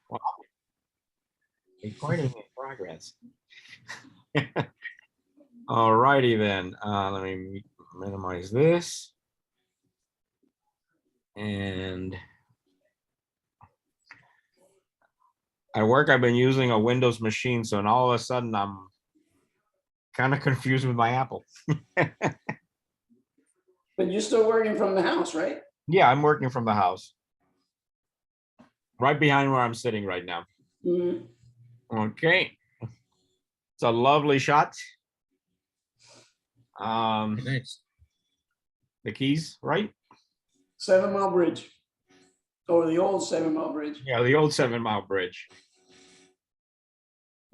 Wow. Recording in progress. All righty then. Let me minimize this. And at work, I've been using a Windows machine, so now all of a sudden I'm kind of confused with my Apple. But you're still working from the house, right? Yeah, I'm working from the house. Right behind where I'm sitting right now. Mhm. Okay. It's a lovely shot. Nice. The keys, right? 7 Mile Bridge. Or the old 7 Mile Bridge. Yeah, the old 7 Mile Bridge.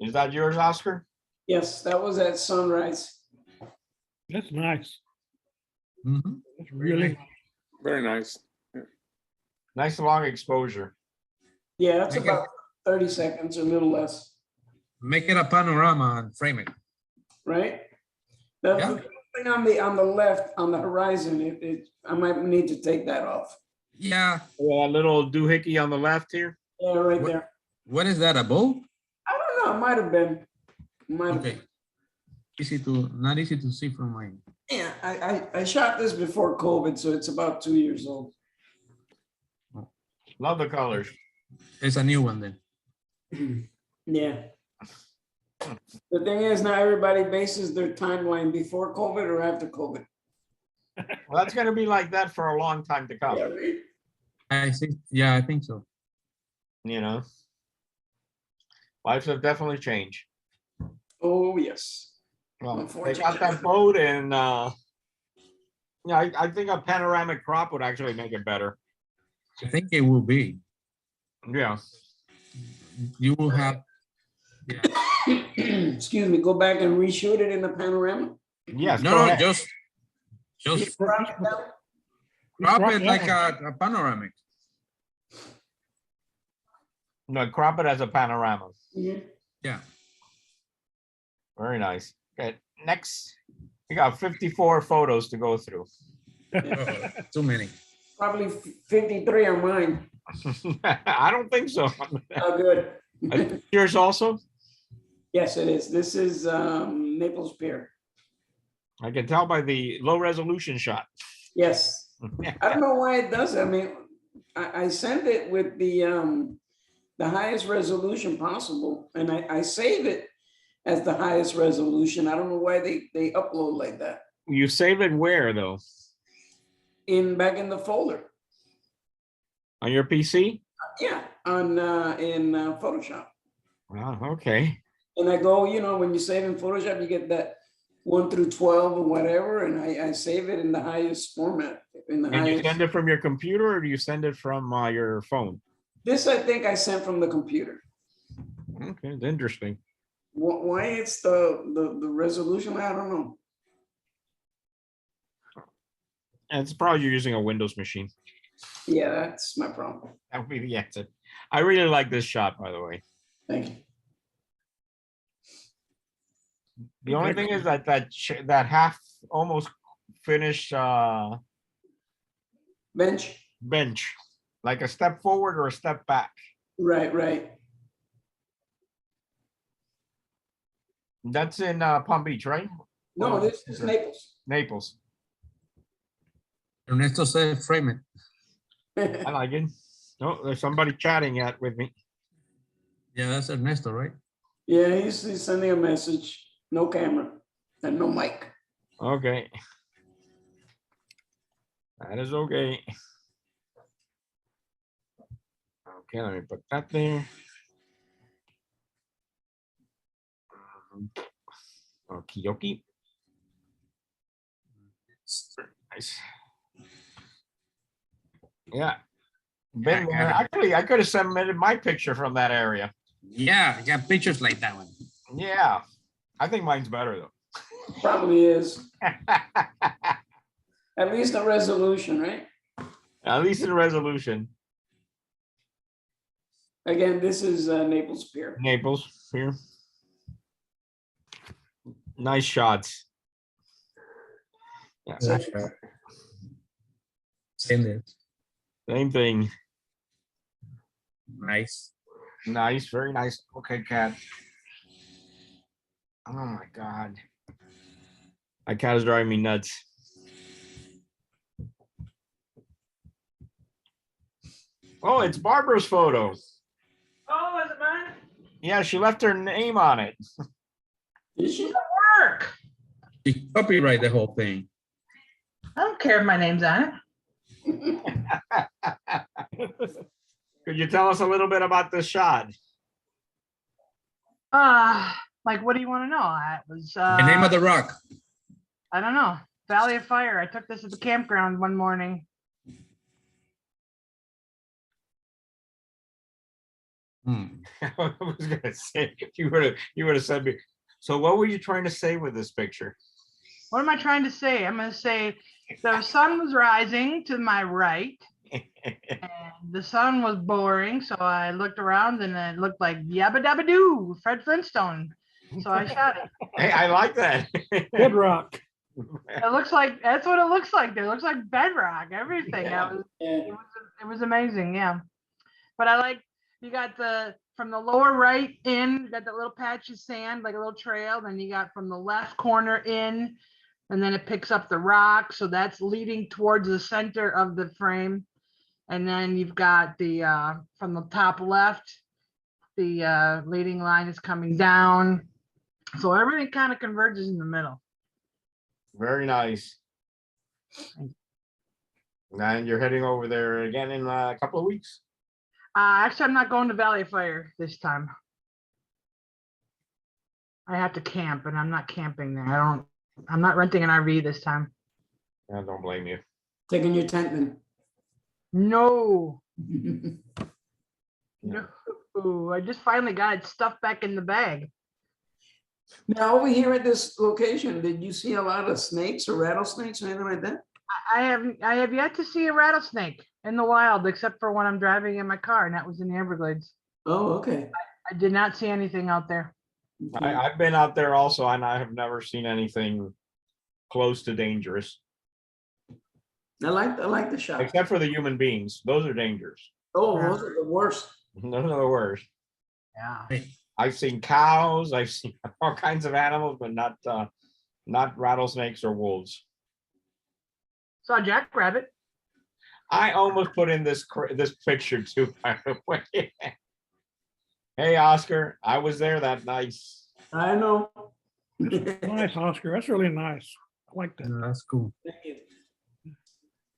Is that yours, Oscar? Yes, that was at sunrise. That's nice. Mhm. That's really, Very nice. Nice long exposure. Yeah, it's Make it- about 30 seconds, a little less, Make it a panorama and frame it. right? The Yeah. thing on the left, on the horizon, I might need to take that off. Yeah. A little doohickey on the left here. Yeah, right What- there. What is that, a boat? I don't know, it might have been. Might have Okay. been. Not easy to see from mine. Yeah, I shot this before COVID, so it's about 2 years old. Love the colors. It's a new one then. Yeah. The thing is, now everybody bases their timeline before COVID or after COVID. Well, that's going to be like that for a long time to come. Yeah, right. I think, yeah, I think so. You know, lives have definitely changed. Oh, yes. Well, they got that boat, and yeah, I think a panoramic crop would actually make it better. I think it will be. Yeah. You will have. Yeah. Excuse me, go back and reshoot it in the panorama? Yes. No, go no, ahead. just Crop it down? crop it like a panoramic. No, crop it as a panorama. Mhm. Yeah. Very nice. Okay, next, we got 54 photos to go through. Oh, too many. Probably 53 on mine. I don't think so. Oh, good. Yours also? Yes, it is. This is Naples Pier. I can tell by the low resolution shot. Yes. I don't know why it does. I mean, I send it with the highest resolution possible, and I save it as the highest resolution. I don't know why they upload like that. You save it where though? Back in the folder. On your PC? Yeah, in Photoshop. Wow, okay. And I go, when you save in Photoshop, you get that 1 through 12 or whatever, and I save it in the highest format. In the And you highest. send it from your computer, or do you send it from your phone? This I think I sent from the computer. Okay, it's interesting. Why it's the resolution? I don't know. And it's probably you're using a Windows machine. Yeah, that's my problem. That would be the answer. I really like this shot, by the way. Thank you. The only thing is that half almost finished Bench. bench, like a step forward or a step back. Right. That's in Palm Beach, right? No, this is Naples. Naples. Ernesto said frame it. I like it. Oh, there's somebody chatting with me. Yeah, that's Ernesto, right? Yeah, he's sending a message. No camera and no mic. Okay. That is okay. Okay, let me put that there. Okie dokie. Nice. Yeah. Been there. Actually, I could have submitted my picture from that area. Yeah, I got pictures like that one. Yeah. I think mine's better though. Probably is. At least the resolution, right? At least in resolution. Again, this is Naples Pier. Naples here. Nice shots. Yeah, Same there. same thing. Nice. Nice, very nice. Okay, cat. Oh my God. My cat is driving me nuts. Oh, it's Barbara's photo. Oh, is it mine? Yeah, she left her name on it. Did she? Work. You copyright the whole thing. I don't care if my name's on it. Could you tell us a little bit about this shot? Like, what do you want to know? It was, The name of the rock. I don't know, Valley of Fire. I took this at the campground one morning. Hmm. I was gonna say, you would have said me. So what were you trying to say with this picture? What am I trying to say? I'm going to say the sun was rising to my right and the sun was boring. So I looked around and it looked like Yabba Dabba Doo, Fred Flintstone. So I shot it. Hey, I like that. Bedrock. It looks like, that's what it looks like. It looks like bedrock, everything. Yeah. It was amazing. Yeah. But I like, you got from the lower right in, you got that little patch of sand, like a little trail. Then you got from the left corner in, and then it picks up the rock. So that's leading towards the center of the frame. And then you've got the, from the top left, the leading line is coming down. So everything kind of converges in the middle. Very nice. And you're heading over there again in a couple of weeks. Actually, I'm not going to Valley of Fire this time. I have to camp and I'm not camping there. I'm not renting an RV this time. I don't blame you. Taking your tent then. No, Yeah. no. I just finally got it stuffed back in the bag. Now, over here at this location, did you see a lot of snakes or rattlesnakes or anything like that? I have yet to see a rattlesnake in the wild, except for when I'm driving in my car, and that was in the Everglades. Oh, okay. I did not see anything out there. I've been out there also, and I have never seen anything close to dangerous, I like the shot. except for the human beings. Those are dangerous. Oh, those are the worst. Those are the worst. Yeah. I've seen cows, I've seen all kinds of animals, but not rattlesnakes or wolves. Saw a jackrabbit. I almost put in this picture too, by the way. Hey, Oscar, I was there that night. I know. Nice, Oscar. That's really nice. I like that. That's cool. Thank you.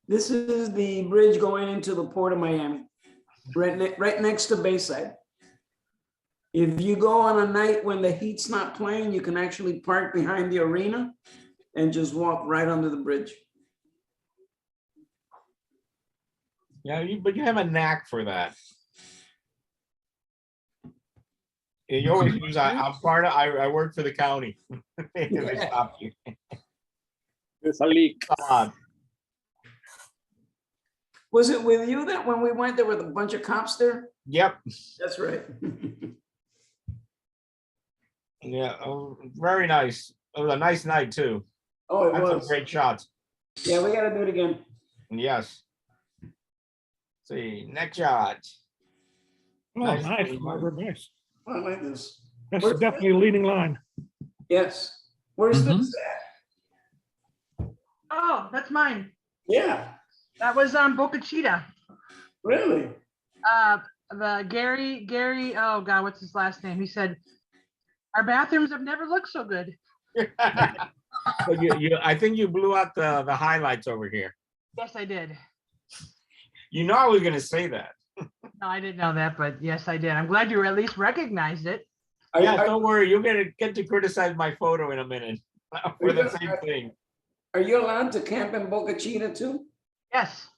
This is the bridge going into the port of Miami, right next to Bayside. If you go on a night when the heat's not playing, you can actually park behind the arena and just walk right under the bridge. Yeah, but you have a knack for that. You always use, I'm part of, I work for the county. They stop you. There's a leak. God. Was it with you that when we went, there were a bunch of cops there? Yep. That's right. Yeah, very nice. It was a nice night too. Oh, it Had some was. great shots. Yeah, we gotta do it again. Yes. See, next shot. Oh, Nice. nice, Barbara, nice. I like this. That's Where's- definitely a leading line. Yes. Where's this at? Oh, that's mine. Yeah, That was Boca Chica. really? The Gary, oh God, what's his last name? He said, our bathrooms have never looked so good. But I think you blew out the highlights over here. Yes, I did. You know I was gonna say that. No, I didn't know that, but yes, I did. I'm glad you at least recognized it. Yeah, don't worry, you're gonna get to criticize my photo in a minute for the same thing. Are you allowed to camp in Boca Chica too? Yes.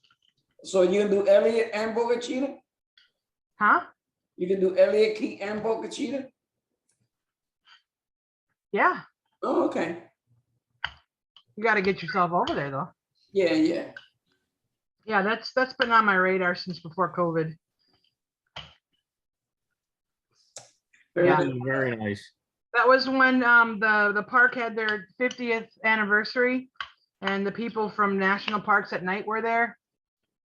So you can do Elliott and Boca Chica? Huh? You can do Elliott Key and Boca Chica? Yeah. Oh, okay. You got to get yourself over there, though. Yeah, yeah. Yeah, that's been on my radar since before COVID. Yeah. Very nice. That was when the park had their 50th anniversary, and the people from National Parks at Night were there.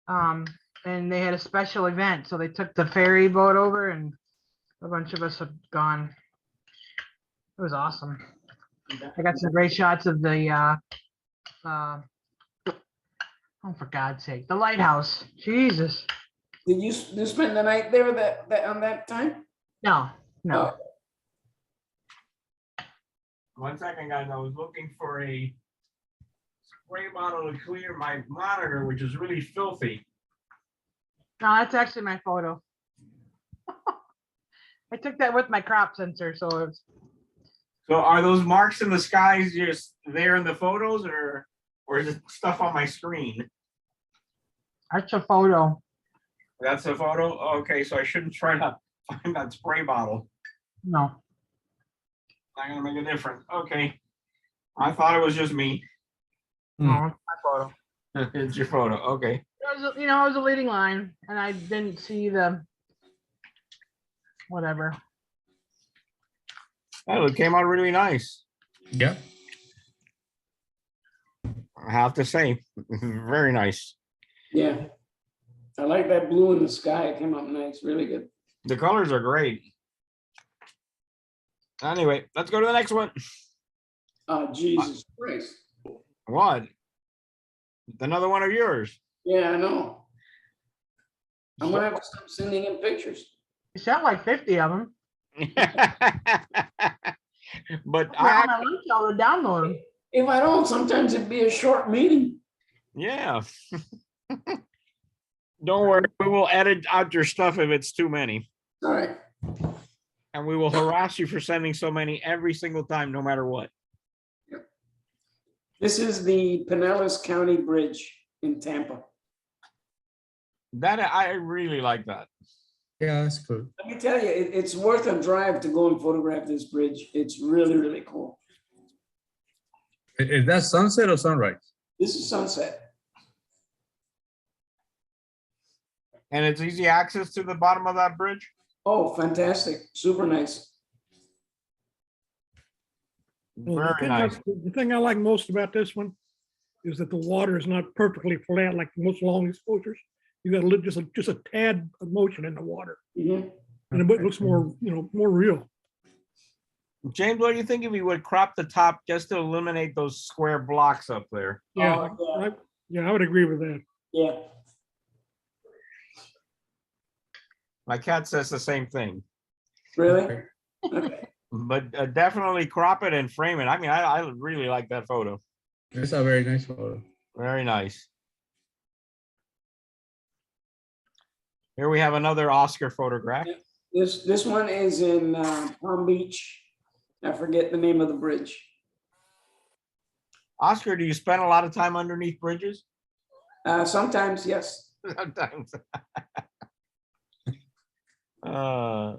And they had a special event, so they took the ferry boat over, and a bunch of us have gone. It was awesome. I got some great shots of the, oh, for God's sake, the lighthouse. Jesus. Did you spend the night there that on that time? No, no. Oh, 1 second, guys. I was looking for a spray bottle to clear my monitor, which is really filthy. No, that's actually my photo. I took that with my crop sensor, so it's So are those marks in the skies just there in the photos, or is it stuff on my screen? that's a photo. That's a photo? Okay, so I shouldn't try to find that spray bottle. No, Not gonna make a difference. Okay. I thought it was just me. no, it's my photo. It's your photo. Okay. It was, it was a leading line, and I didn't see the whatever. Oh, it came out really nice. Yeah. I have to say, very nice. yeah. I like that blue in the sky. It came out nice, really good. The colors are great. Anyway, let's go to the next one. Oh, Jesus Christ. What? Another one of yours. Yeah, I know. I'm gonna have to stop sending in pictures. You sent like 50 of them. But I on my lunch hour to download them. If I don't, sometimes it'd be a short meeting. yeah. Don't worry, we will edit out your stuff if it's too many. All right. And we will harass you for sending so many every single time, no matter what. This is the Pinellas County Bridge in Tampa. That I really like that. Yeah, that's cool. Let me tell you, it's worth a drive to go and photograph this bridge. It's really, really cool. Is that sunset or sunrise? This is sunset. And it's easy access to the bottom of that bridge. Oh, fantastic. Super nice. Well, Very the thing I like most about this one is that the water is not perfectly flat like most long exposures. You got a little, just a tad of motion in the water, Mhm. and it looks more, more real. James, what do you think if we would crop the top just to eliminate those square blocks up there? Yeah, Oh, yeah, I would agree with that. yeah. My cat says the same thing, Really? Okay. but definitely crop it and frame it. I mean, I really like that photo. It's a very nice photo. Very nice. Here we have another Oscar photograph. This one is in Palm Beach. I forget the name of the bridge. Oscar, do you spend a lot of time underneath bridges? Sometimes, yes. Sometimes. By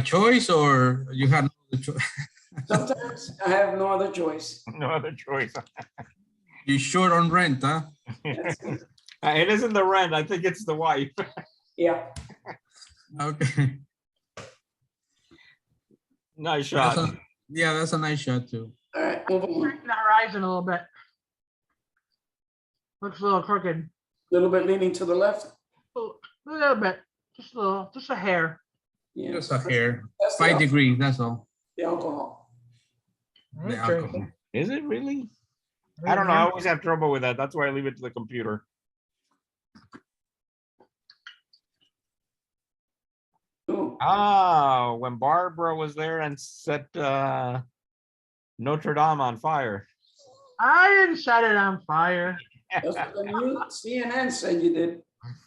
choice or you had no other choice? Sometimes I have no other choice. No other choice. You short on rent, huh? It isn't the rent. I think it's the wife. Yeah. Okay. Nice That's shot. yeah, that's a nice shot too. All right, move on. The horizon a little bit. Looks a little crooked. A little bit leaning to the left. A little bit. Just a little, just a hair. Yeah. Just a hair. That's the 5 degrees, that's all. The alcohol. The Okay. alcohol. Is it really? I don't know. I always have trouble with that. That's why I leave it to the computer. Ooh, Ah, when Barbara was there and set Notre Dame on fire. I didn't set it on fire. that's what the new CNN said you did.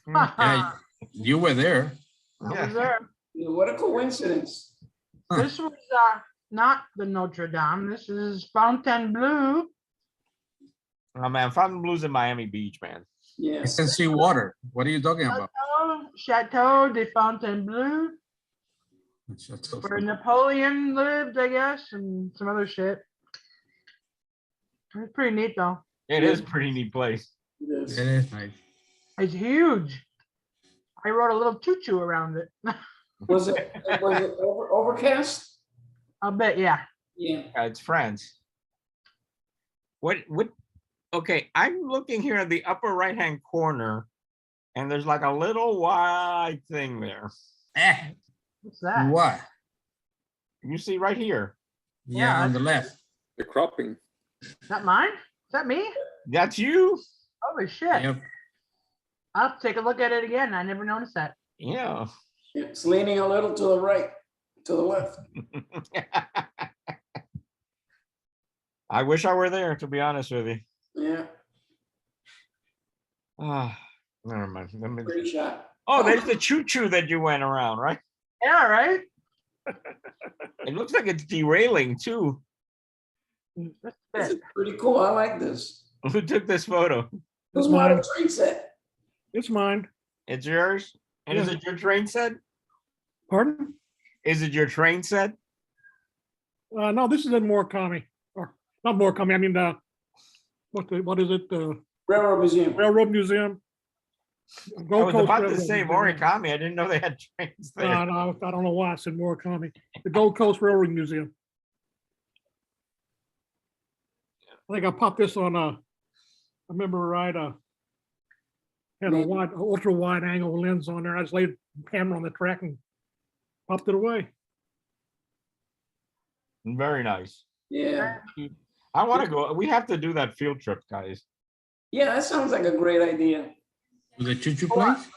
Yeah, you were there. I was there. What a coincidence. This was not the Notre Dame. This is Fontainebleau. Oh man, Fontainebleau's in Miami Beach, man. Yeah. It's in sea water. What are you talking about? Chateau de Fontainebleau, Chateau. where Napoleon lived, I guess, and some other shit. It's pretty neat though. It is a pretty neat place. It is. It is nice. It's huge. I wrote a little choo-choo around it. Was it overcast? I'll bet, yeah. Yeah. It's France. What, okay, I'm looking here at the upper right-hand corner, and there's like a little white thing there. Eh, What's that? What? You see right here. Yeah, on the left. The cropping. Is that mine? Is that me? That's you? Holy shit. Yep. I'll have to take a look at it again. I never noticed that. Yeah. It's leaning a little to the right, to the left. I wish I were there, to be honest with you. Yeah, Ah, never mind. Let me- pretty shot. Oh, there's the choo-choo that you went around, right? Yeah, right? It looks like it's derailing too. That's This it. is pretty cool. I like this. Who took this photo? Who's It's mine. model train set? It's mine. It's yours? And is Yeah. it your train set? Pardon? Is it your train set? No, this is in Murakami, or not Murakami, I mean, what is it? The Railroad Museum. Railroad Museum. I Gold was Coast about to Railroad say Museum. Morikami. I didn't know they had trains there. No, I don't know why I said Murakami. The Gold Coast Railroad Museum. I think I popped this on I remember right, had a wide, ultra wide angle lens on there. I just laid the camera on the track and popped it away. Very nice. Yeah, I want to go. We have to do that field trip, guys. yeah, that sounds like a great idea. To the choo-choo place?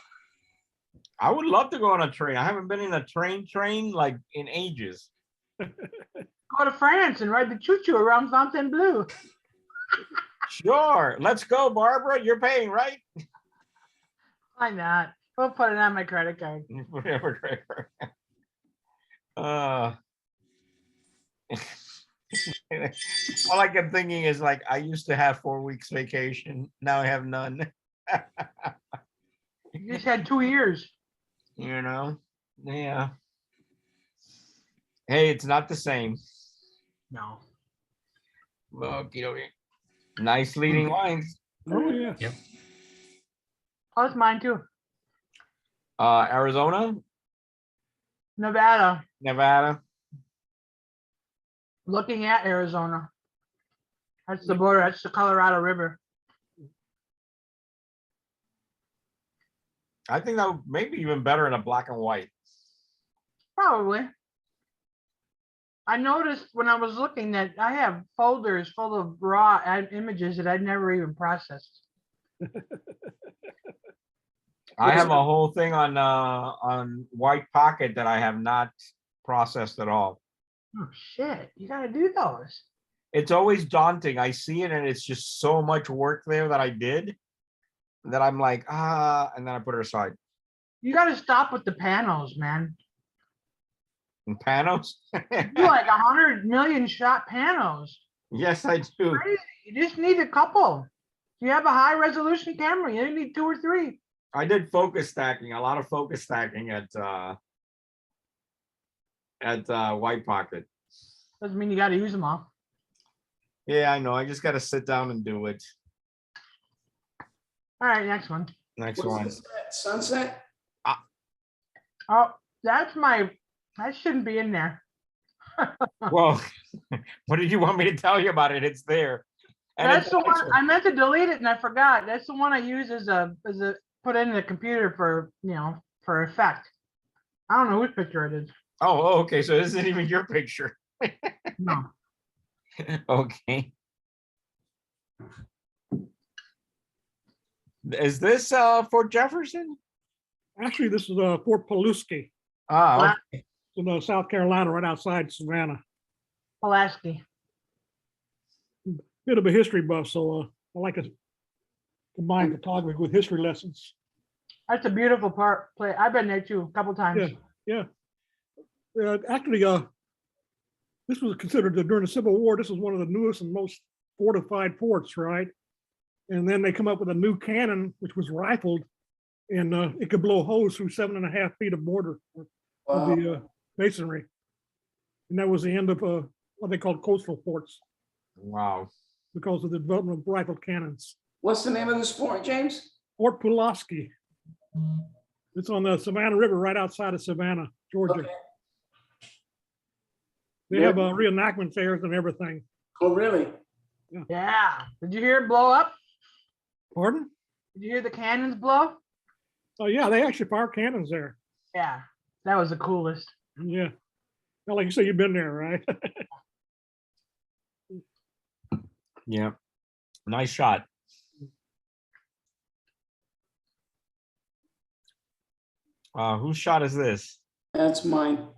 I would love to go on a train. I haven't been in a train like in ages. Go to France and ride the choo-choo around Fontainebleau. Sure. Let's go, Barbara. You're paying, right? Why not? We'll put it on my credit card. Whatever. Uh, all I kept thinking is like, I used to have 4 weeks vacation. Now I have none. You just had 2 years. You know? Yeah. Hey, it's not the same. No. Okay. Nice leading lines. Oh, yeah. Oh, it's mine too. Arizona, Nevada, Nevada. looking at Arizona. That's the border. That's the Colorado River. I think that would maybe even better in a black and white. Probably. I noticed when I was looking that I have folders full of raw images that I'd never even processed. I have a whole thing on white pocket that I have not processed at all. Oh shit, you gotta do those. It's always daunting. I see it and it's just so much work there that I did that I'm like, and then I put it aside. You gotta stop with the panels, man. And panos? Do like 100 million shot panels. Yes, I do. Crazy. You just need a couple. You have a high resolution camera. You only need 2 or 3. I did focus stacking, a lot of focus stacking at white pocket. Doesn't mean you gotta use them all. Yeah, I know. I just got to sit down and do it. All right, next one. Next What's one. this, Sunset? Oh, that's my, that shouldn't be in there. Well, what did you want me to tell you about it? It's there. And That's it's the one, nice. I meant to delete it and I forgot. That's the one I use as a put in the computer for, for effect. I don't know whose picture it is. Oh, okay. So this isn't even your picture. No. Okay. Is this Fort Jefferson? Actually, this is Fort Pulaski Ah, okay. in South Carolina, right outside Savannah. Pulaski. Bit of a history buff, so I like to combine photography with history lessons. That's a beautiful place. I've been there too, a couple times. Yeah. Actually, this was considered during the Civil War. This was one of the newest and most fortified forts, right? And then they come up with a new cannon, which was rifled, and it could blow holes through 7.5 feet of mortar of the masonry. And that was the end of what they called coastal forts Wow. because of the development of rifled cannons. What's the name of this fort, James? Fort Pulaski. It's on the Savannah River, right outside of Savannah, Georgia. Okay. They have reenactment fairs and everything. Oh, really? Yeah. Did you hear it blow up? Pardon? Did you hear the cannons blow? Oh yeah, they actually fire cannons there. Yeah. That was the coolest. Yeah. Well, like you say, you've been there, right? Yeah. Nice shot. Whose shot is this? That's mine.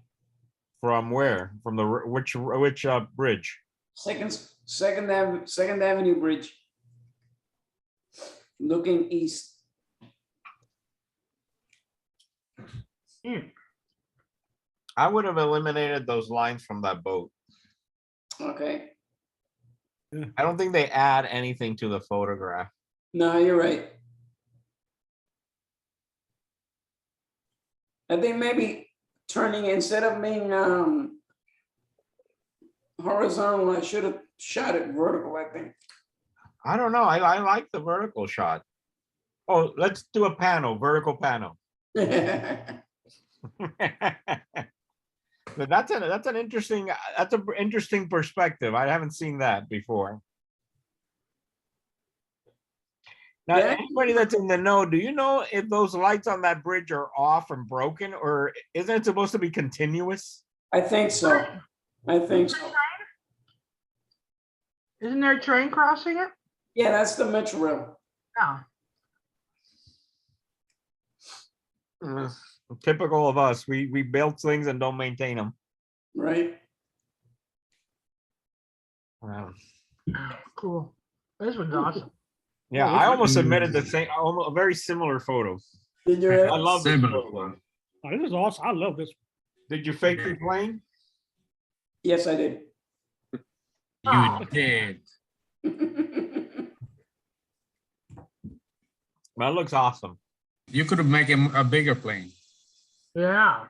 From where? From the which bridge? Second Avenue Bridge. Looking east. I would have eliminated those lines from that boat. Okay. I don't think they add anything to the photograph. No, you're right. I think maybe turning instead of being horizontal, I should have shot it vertical, I think. I don't know. I like the vertical shot. Oh, let's do a panel, vertical panel. But that's an interesting perspective. I haven't seen that before. Now, Yeah. anybody that's in the know, do you know if those lights on that bridge are off and broken, or isn't it supposed to be continuous? I think so. I think so. Isn't there a train crossing it? Yeah, that's the Metro Rail. No. Typical of us. We build things and don't maintain them. Right. Wow. Cool. This one's awesome. Yeah, I almost submitted the same, a very similar photo. Did you? I love this Similar. photo. Oh, this is awesome. I love this. Did you fake the plane? Yes, I did. Oh. You did. That looks awesome. You could have made him a bigger plane. Yeah.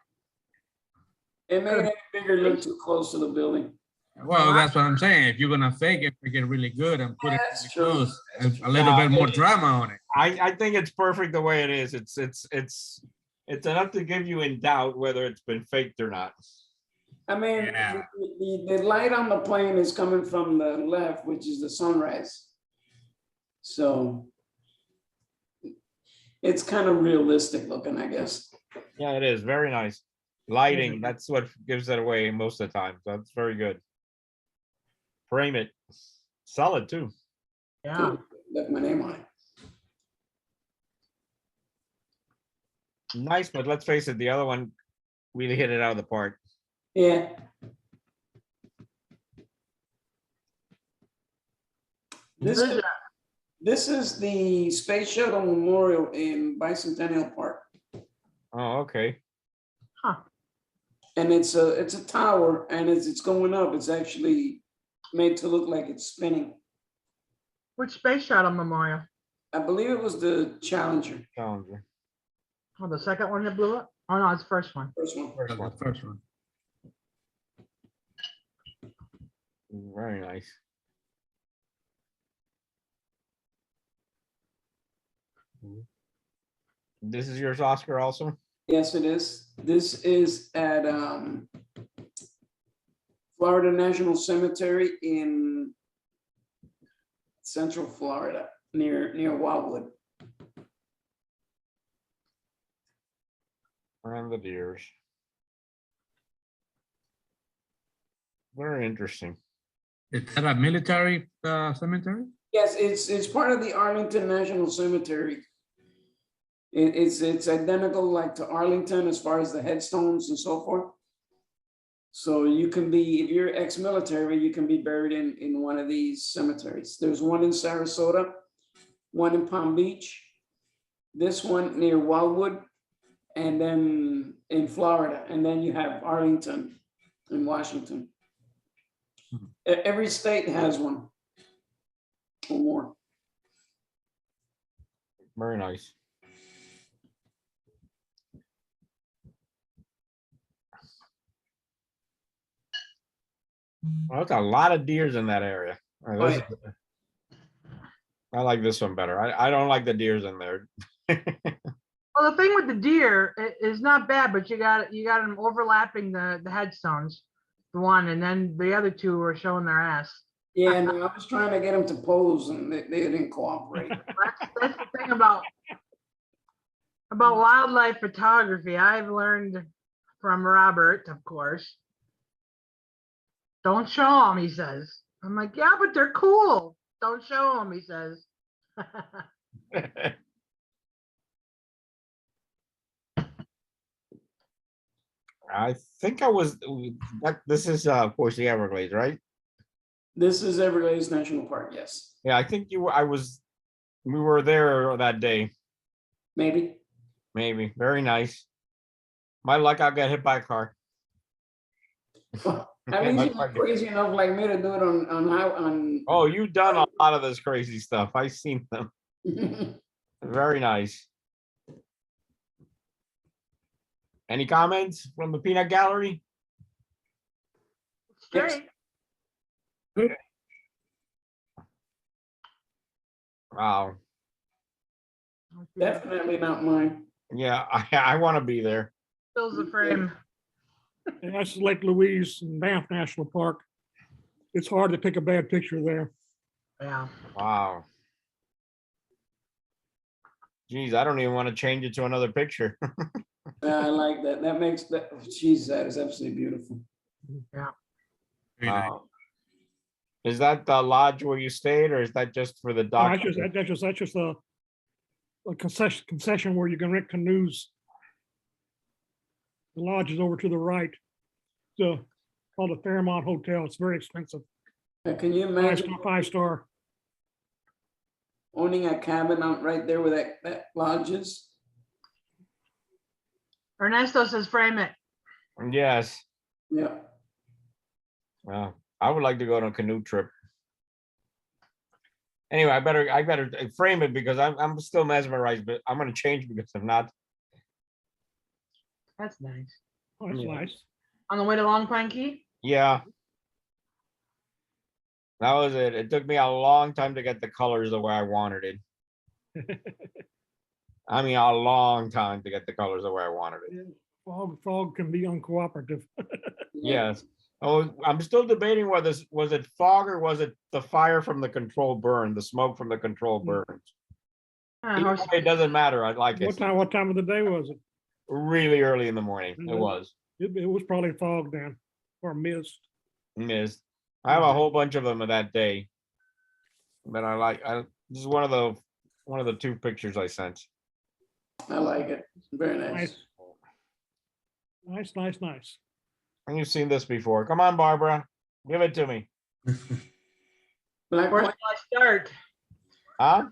It made it bigger, look too close to the building. Well, that's what I'm saying. If you're gonna fake it, make it really good and put it That's really true. close, That's and true. a little Yeah, bit more drama on it. I think it's perfect the way it is. It's enough to give you in doubt whether it's been faked or not. I mean, Yeah. the light on the plane is coming from the left, which is the sunrise. So it's kind of realistic looking, I guess. Yeah, it is very nice. Lighting, that's what gives it away most of the time. So that's very good. Frame it. Solid too. Yeah. Left my name on it. Nice, but let's face it, the other one really hit it out of the park. Yeah. This is the Space Shuttle Memorial in Bicentennial Park. Oh, okay. Huh. And it's a tower, and as it's going up, it's actually made to look like it's spinning. Which space shuttle memorial? I believe it was the Challenger, Challenger. Oh, the second one that blew up? Oh, no, it's the first one. first one. First That's one. the first one. Very nice. This is yours, Oscar, also? Yes, it is. This is at Florida National Cemetery in Central Florida, near Wildwood. And the deers. Very interesting. Is that a military cemetery? Yes, it's part of the Arlington National Cemetery. It's identical like to Arlington as far as the headstones and so forth. So you can be, if you're ex-military, you can be buried in one of these cemeteries. There's one in Sarasota, one in Palm Beach, this one near Wildwood, and then in Florida, and then you have Arlington in Washington. Every state has one or more. Very nice. Well, that's a lot of deers in that area. All right, Right. I like this one better. I don't like the deers in there. Well, the thing with the deer is not bad, but you got them overlapping the headstones, the one, and then the other two are showing their ass. Yeah, no, I was trying to get them to pose and they didn't cooperate. That's the thing about wildlife photography. I've learned from Robert, of course. Don't show them, he says. I'm like, yeah, but they're cool. Don't show them, he says. I think I was, this is, of course, the Everglades, right? This is Everglades National Park, yes, Yeah, I think we were there that day, maybe. maybe. Very nice. My luck, I'll get hit by a car. At least Like you're not crazy enough like me to do it on. Oh, you've done a lot of this crazy stuff. I've seen them. Very nice. Any comments from the peanut gallery? Yes. Straight. Wow. Definitely not mine. Yeah, I want to be there. Fills the frame. And that's Lake Louise and Banff National Park. It's hard to pick a bad picture there. Yeah. Wow. Geez, I don't even want to change it to another picture. I like that. That makes that, geez, that is absolutely beautiful. Very nice. Wow. Is that the lodge where you stayed, or is that just for the No, dock? that's just a concession where you can rent canoes. The lodge is over to the right. So called the Fairmont Hotel. It's very expensive. Can you imagine Five-star. owning a cabin out right there where that lodge is? Ernesto says frame it. Yes. Yeah. Well, I would like to go on a canoe trip. Anyway, I better frame it because I'm still mesmerized, but I'm gonna change because if not, That's nice. Oh, that's Yeah. nice. On the way to Long Pine Key? yeah. That was it. It took me a long time to get the colors the way I wanted it. I mean, a long time to get the colors the way I wanted it. Fog can be uncooperative. Yes. Oh, I'm still debating whether was it fog or was it the fire from the control burn, the smoke from the control burns. Either way, it doesn't matter. I like it. What time of the day was it? Really early in the morning. It Mhm. was It was probably fog then or mist. missed. I have a whole bunch of them of that day. But this is one of the two pictures I sent. I like it. Very nice. Nice. And you've seen this before. Come on, Barbara. Give it to me. Black Where white. shall I start? Huh?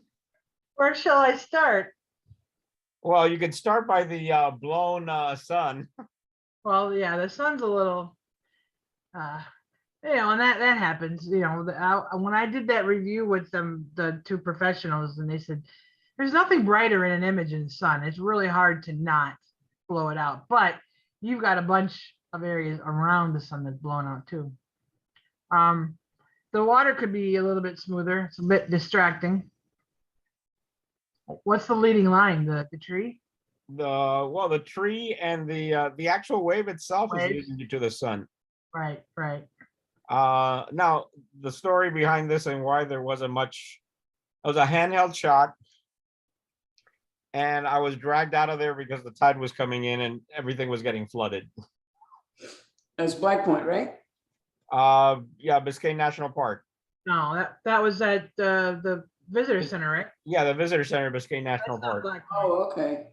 Where shall I start? Well, you could start by the blown sun. Well, yeah, the sun's a little, and that happens, when I did that review with the two professionals, and they said, there's nothing brighter in an image than the sun. It's really hard to not blow it out, but you've got a bunch of areas around the sun that's blown out too. The water could be a little bit smoother. It's a bit distracting. What's the leading line? The tree? The tree and the actual wave itself is Wave. leading you to the sun. Right. Now the story behind this and why there wasn't much, it was a handheld shot. And I was dragged out of there because the tide was coming in and everything was getting flooded. That's Black Point, right? Yeah, Biscayne National Park. No, that was at the visitor center, right? Yeah, the visitor center, Biscayne National That's not Park. Black Point. Oh, okay.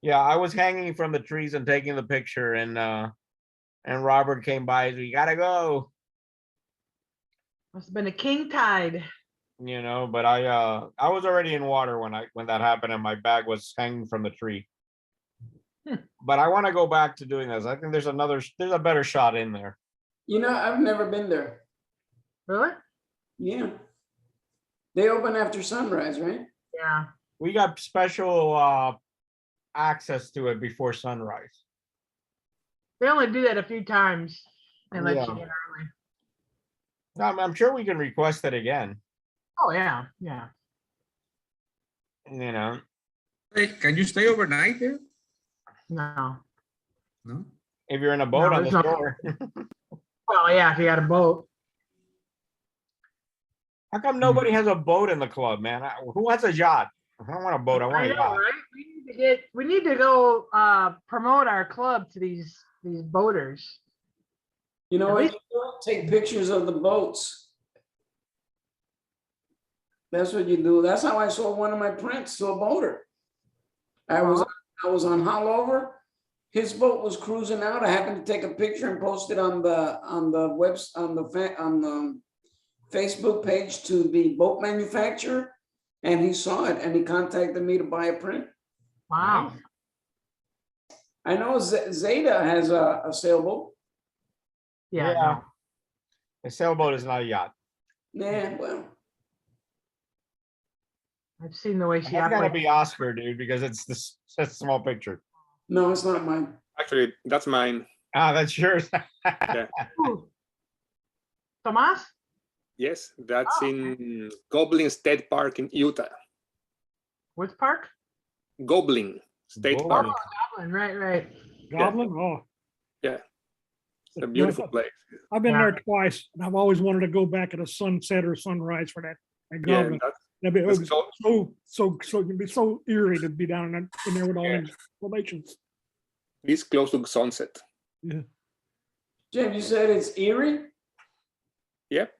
Yeah, I was hanging from the trees and taking the picture, and Robert came by. We gotta go, Must have been a king tide. But I was already in water when that happened, and my bag was hanging from the tree. But I want to go back to doing this. I think there's a better shot in there. I've never been there. Really? Yeah. They open after sunrise, right? Yeah. We got special access to it before sunrise. They only do that a few times. They let you Yeah. in early. I'm sure we can request it again. Oh yeah. Hey, can you stay overnight there? No. No. If you're in a boat No, on the there's no- shore. Well, yeah, if you got a boat. How come nobody has a boat in the club, man? Who wants a yacht? I don't want a boat. I want I a know, yacht. right? We need We need to go promote our club to these boaters. You know At what? least- You don't take pictures of the boats. That's what you do. That's how I sold one of my prints to a boater. I was on Haulover. His boat was cruising out. I happened to take a picture and post it on the Facebook page to the boat manufacturer, and he saw it and he contacted me to buy a print. Wow. I know Zeta has a sailboat. Yeah. Yeah. No. A sailboat is not a yacht. Yeah, well, I've seen the way she That's gotta operates. be Oscar, dude, because it's this that's a small picture. no, it's not mine. Actually, that's mine. Ah, that's yours. Ooh. Tomas? Yes, that's Oh, in Goblin State Park in Utah. Which park? Goblin State Park. Goblin. Goblin, right. Goblin, oh. It's a beautiful place. I've been Yeah. there twice, and I've always wanted to go back at a sunset or sunrise for that. At Yeah, Goblin. that's, That'd be, it that's was close, it'd be so eerie to be down in there with all Yeah. these formations. this close to sunset. Jim, you said it's Erie? Yep.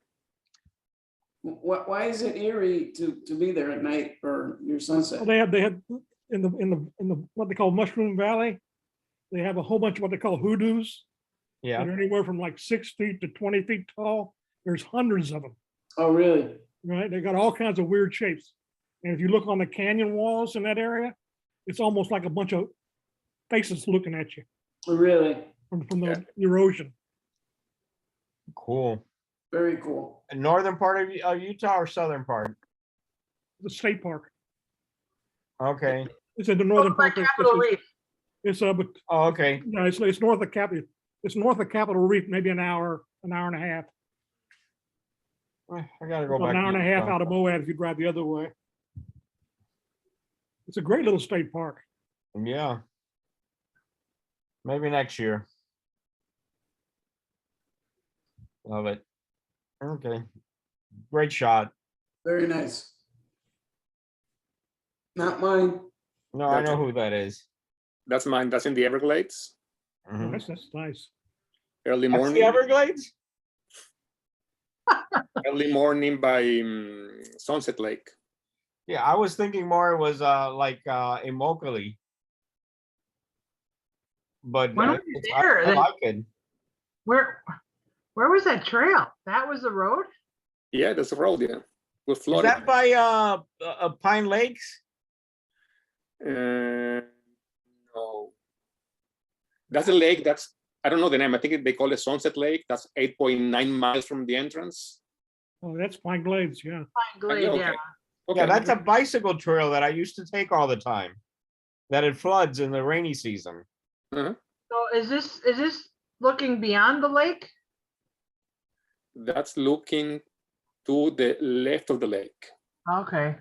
Why is it eerie to be there at night or your sunset? Well, they had in the what they call Mushroom Valley, they have a whole bunch of what they call hoodoos. Yeah. They're anywhere from like 6 feet to 20 feet tall. There's hundreds of them, Oh, really? right? They got all kinds of weird shapes. And if you look on the canyon walls in that area, it's almost like a bunch of faces looking at you Oh, really? from the erosion. Cool. Very cool. Northern part of Utah or southern part? The state park. Okay. It's in the northern By part. Capitol Reef. It's but Oh, okay. no, it's north of Capitol. It's north of Capitol Reef, maybe an hour and a half. I gotta go About back. an hour and a half Utah. out of Moab if you drive the other way. It's a great little state park. Yeah. Maybe next year. Love it. Okay. Great shot. Very nice. Not mine. No, I know who that is. That's mine. That's in the Everglades. Mhm. That's nice. Early That's the morning. Everglades? Early morning by Sunset Lake. Yeah, I was thinking more it was like Immokalee. But When were you there? I like it. Where was that trail? That was the road? Yeah, that's a road. Yeah, with Is Florida. that by Pine Lakes? No, that's a lake. That's I don't know the name. I think they call it Sunset Lake. That's 8.9 miles from the entrance. Oh, that's Pine Glades, yeah. Pine Glade, okay. yeah. Okay. Yeah, that's a bicycle trail that I used to take all the time. That it floods in the rainy season. So is this looking beyond the lake? That's looking to the left of the lake. Okay.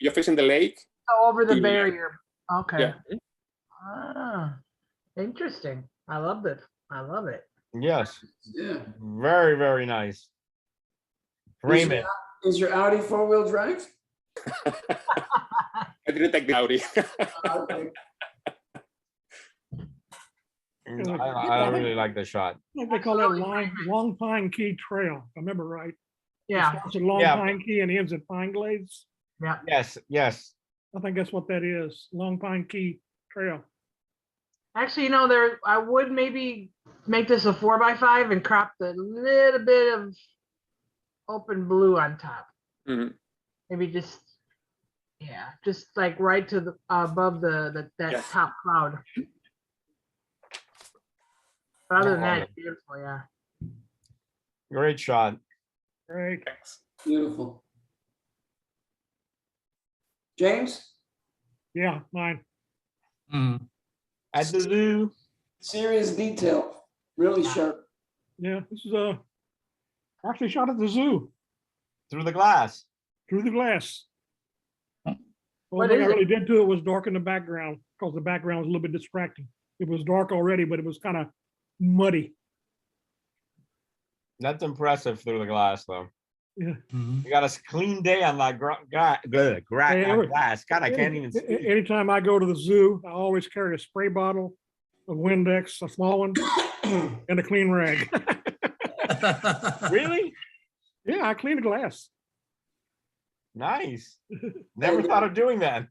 You're facing the lake. So over the Yeah. barrier. Okay. Yeah. Ah, interesting. I love it. I love it. Yes, Yeah. very, very nice. Frame it. Is your Audi 4-wheel drive? I didn't take the Audi. Okay. I really like the shot. I think they call that Long Pine Key Trail, if I remember right. It Yeah. starts at Long Yeah. Pine Key and ends at Pine Glades. Yeah. Yes, yes. I think that's what that is, Long Pine Key Trail. Actually, I would maybe make this a 4x5 and crop the little bit of open blue on top. Mhm. Maybe just like right to the above that Yeah. top cloud. But other than that, Yeah. it's beautiful, yeah. Great shot. Right. Thanks. Beautiful. James, Yeah, mine. Mhm. At the zoo. serious detail, really sharp. Yeah, this is actually shot at the zoo Through the glass. through the glass. One What thing I is it? really did to it was darken the background because the background was a little bit distracting. It was dark already, but it was kind of muddy. That's impressive through the glass, though. Yeah. Mhm. You got a clean day on that glass. God, I can't even speak. Anytime I go to the zoo, I always carry a spray bottle, a Windex, a small one, and a clean rag. Really? Yeah, I clean the glass. Nice. Never thought of doing that.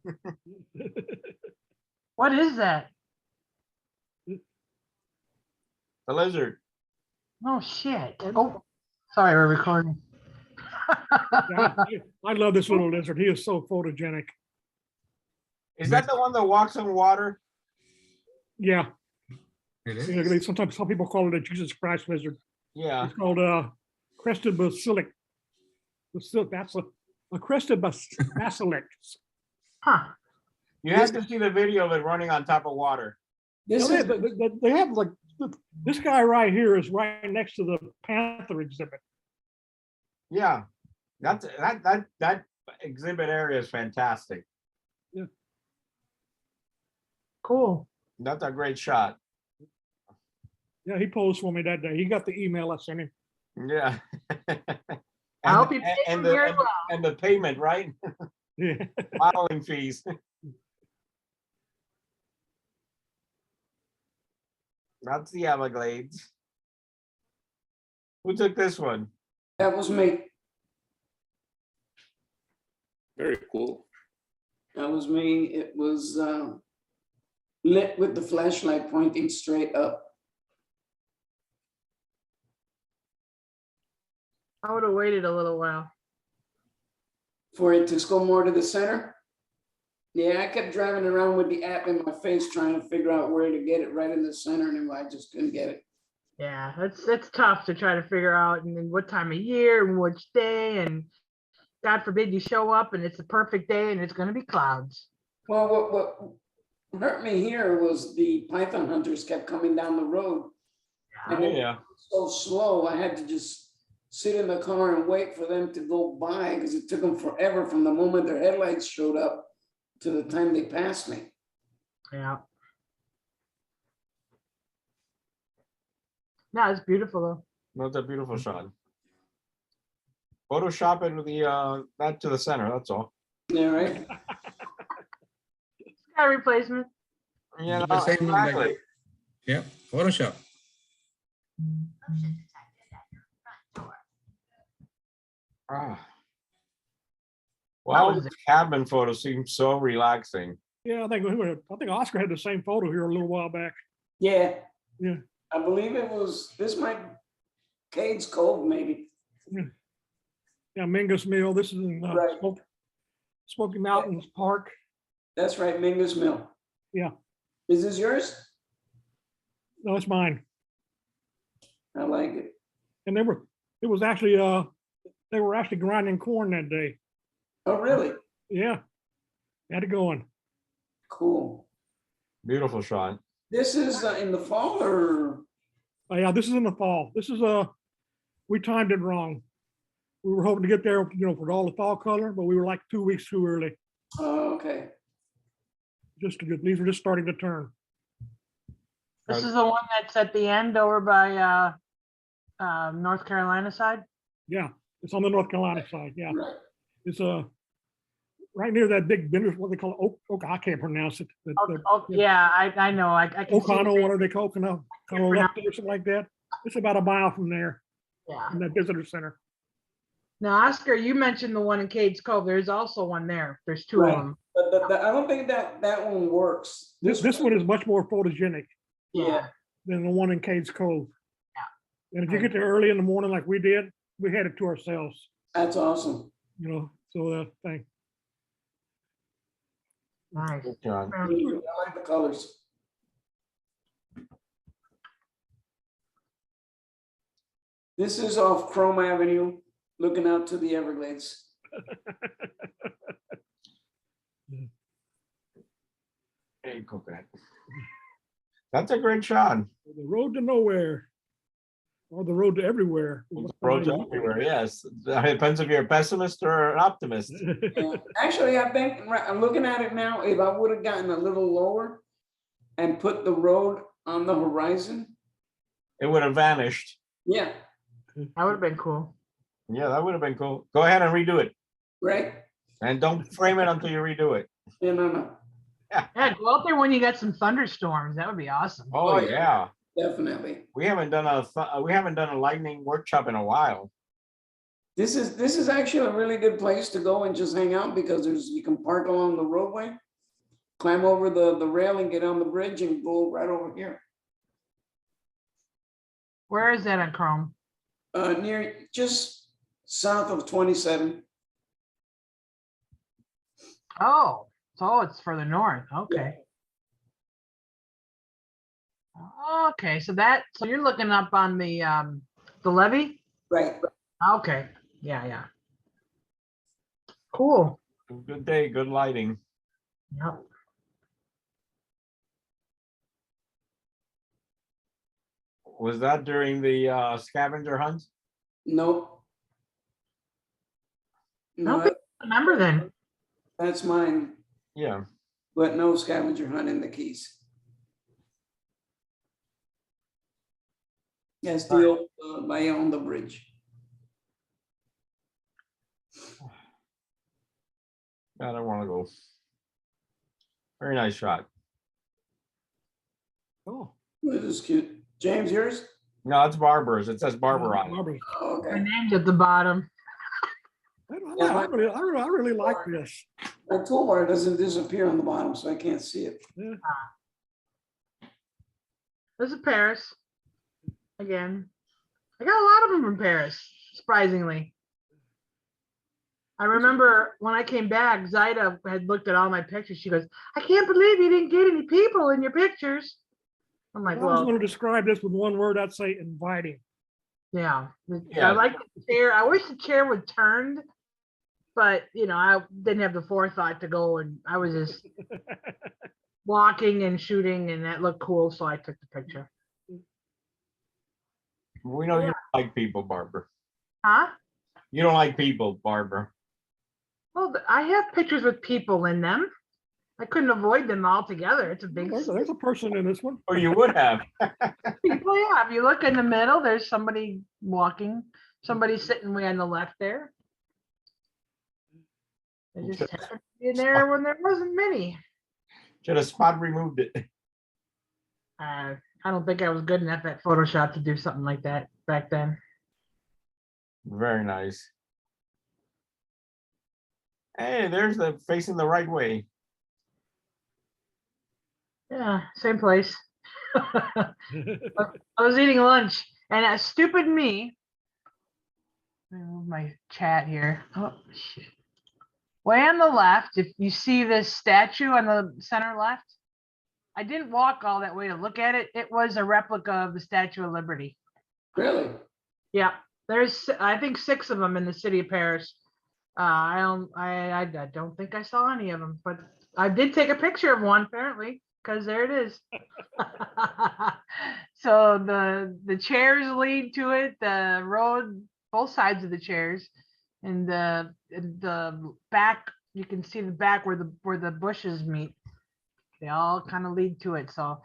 What is that? The lizard. Oh, shit. Oh, sorry, we're recording. Yeah, I love this little lizard. He is so photogenic. Is that the one that walks on water? Yeah, It is. sometimes some people call it a Jesus Christ lizard. Yeah. It's called crested basilic. That's a crested basilic. Huh. You have to see the video of it running on top of water. This They is, they have like this guy right here is right next to the panther exhibit. Yeah. That exhibit area is fantastic. Cool. That's a great shot. Yeah, he posed for me that day. He got the email I sent him. Yeah. I hope you paid and him very the well. and the payment, right? Yeah. Modeling fees. That's the Everglades. Who took this one? that was me. Very cool. That was me. It was lit with the flashlight pointing straight up. I would have waited a little while. For it to go more to the center. Yeah, I kept driving around with the app in my face trying to figure out where to get it right in the center, and I just couldn't get it. Yeah, it's tough to try to figure out and then what time of year and which day, and God forbid you show up and it's a perfect day and it's going to be clouds. Well, what hurt me here was the python hunters kept coming down the road. And it Yeah. was so slow, I had to just sit in the car and wait for them to go by because it took them forever from the moment their headlights showed up to the time they passed me. Yeah. No, it's beautiful though. That's a beautiful shot. Photoshop it with the that to the center, that's all. Yeah, right? Sky replacement. Yeah, The same like- exactly. Yeah, Photoshop. Ah. Well, was the cabin photo seems so relaxing. Yeah, I think Oscar had the same photo here a little while back. Yeah. Yeah. I believe it was, this might, Cade's Cove, maybe. Yeah, Mingus Mill. This is in Right. Smoky Mountains Park. That's right, Mingus Mill. Yeah. Is this yours? No, it's mine. I like it. And they were actually grinding corn that day. Oh, really? Yeah. Had it going. Cool. Beautiful shot. This is in the fall or? Oh, yeah, this is in the fall. This is we timed it wrong. We were hoping to get there, for all the fall color, but we were like 2 weeks too early. Oh, okay. These were just starting to turn. This is the one that's at the end over by North Carolina side. Yeah, it's on the North Carolina side. Yeah, Right. it's right near that big vendor, what they call oak. I can't pronounce it. Yeah, I know. I can see Ocano, the- what are they called? Ocano or something like that. It's about a mile from there Yeah. in that visitor center. Now, Oscar, you mentioned the one in Cades Cove. There's also one there. There's two Right. of them. But I don't think that one works. This one is much more photogenic Yeah. than the one in Cades Cove. Yeah. And if you get there early in the morning like we did, we had it to ourselves, That's awesome. so that thing. Nice. Good shot. I like the colors. This is off Chrome Avenue, looking out to the Everglades. Hey, coconut. That's a great shot. The road to nowhere, or the road to everywhere. Roads everywhere, yes. It depends if you're a pessimist or an optimist. Yeah. Actually, I think, I'm looking at it now, if I would have gotten a little lower and put the road on the horizon, It would have vanished. yeah, That would have been cool. Yeah, that would have been cool. Go ahead and redo it. Right? And don't frame it until you redo it. Yeah, no. Yeah, go out there when you got some thunderstorms. That would be awesome. Oh, Oh, yeah. yeah. Definitely. We haven't done a lightning workshop in a while. This is actually a really good place to go and just hang out because you can park along the roadway, climb over the rail and get on the bridge and go right over here. Where is that on Chrome? Near just south of 27. Oh, so it's further north. Okay. Okay, so you're looking up on the levee? Right. Okay. Yeah. Cool. Good day, good lighting. Yep. Was that during the scavenger hunt? Nope. No, Okay. Remember then. that's mine, Yeah. but no scavenger hunt in the Keys. Yeah, still I own the bridge. I don't want to go. Very nice shot. Oh. This is cute. James, yours? No, it's Barbara's. It says Barbara on it. Barbara. Oh, My okay. name's at the bottom. I really like this. My toolbar doesn't disappear on the bottom, so I can't see it. Yeah. This is Paris. Again. I got a lot of them from Paris, surprisingly. I remember when I came back, Zaida had looked at all my pictures. She goes, I can't believe you didn't get any people in your pictures. I'm like, If I was well, going to describe this with one word, I'd say inviting. yeah. Yeah. I like the chair. I wish the chair would turned, but I didn't have the forethought to go, and I was just walking and shooting, and that looked cool, so I took the picture. We know you don't like people, Barbara. Huh? You don't like people, Barbara. Well, I have pictures with people in them. I couldn't avoid them altogether. It's a big There's a person in this one. Or you would have. people. Yeah, if you look in the middle, there's somebody walking, somebody sitting way on the left there. They just happened to be in there when there wasn't many. Should have spot removed it. I don't think I was good enough at Photoshop to do something like that back then. Very nice. Hey, there's the facing the right way. Yeah, same place. I was eating lunch, and that stupid me. Let me move my chat here. Oh shit! Way on the left, if you see this statue on the center left, I didn't walk all that way to look at it. It was a replica of the Statue of Liberty. Really? Yeah, there's I think 6 of them in the city of Paris. I don't think I saw any of them, but I did take a picture of one apparently, because there it is. So the chairs lead to it, the road, both sides of the chairs, and the back, you can see the back where the bushes meet. They all kind of lead to it. So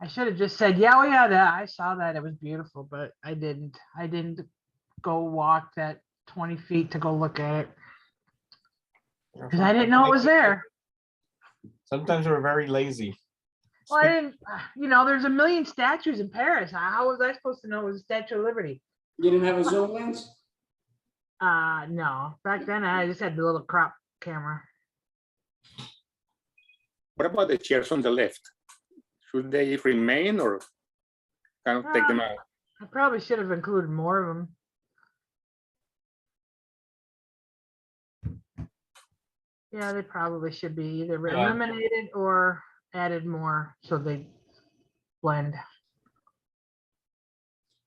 I should have just said, yeah, oh yeah, that I saw that. It was beautiful, but I didn't go walk that 20 feet to go look at it because I didn't know it was there. Sometimes we're very lazy. Well, I didn't, there's a million statues in Paris. How was I supposed to know it was a Statue of Liberty? You didn't have a zoom lens? No. Back then, I just had the little crop camera. What about the chairs on the left? Should they remain or kind of take them out? I probably should have included more of them. Yeah, they probably should be either eliminated or added more so they blend.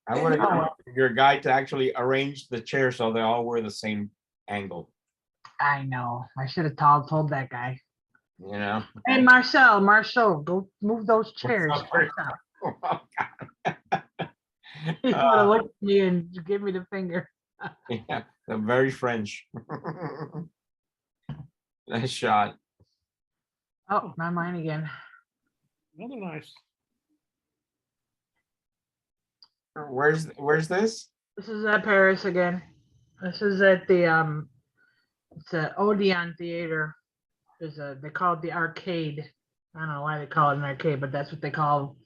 I would have your guide to actually arrange the chair so they all were the same angle. I know. I should have told that guy. Hey, Marcel, go move those chairs. Oh, God. He would have looked at me and give me the finger. Yeah, they're very French. Nice shot. Oh, not mine again. Another nice. Where's this? This is at Paris again. This is at the it's a Odeon Theater. They call it the arcade. I don't know why they call it an arcade, but that's what they call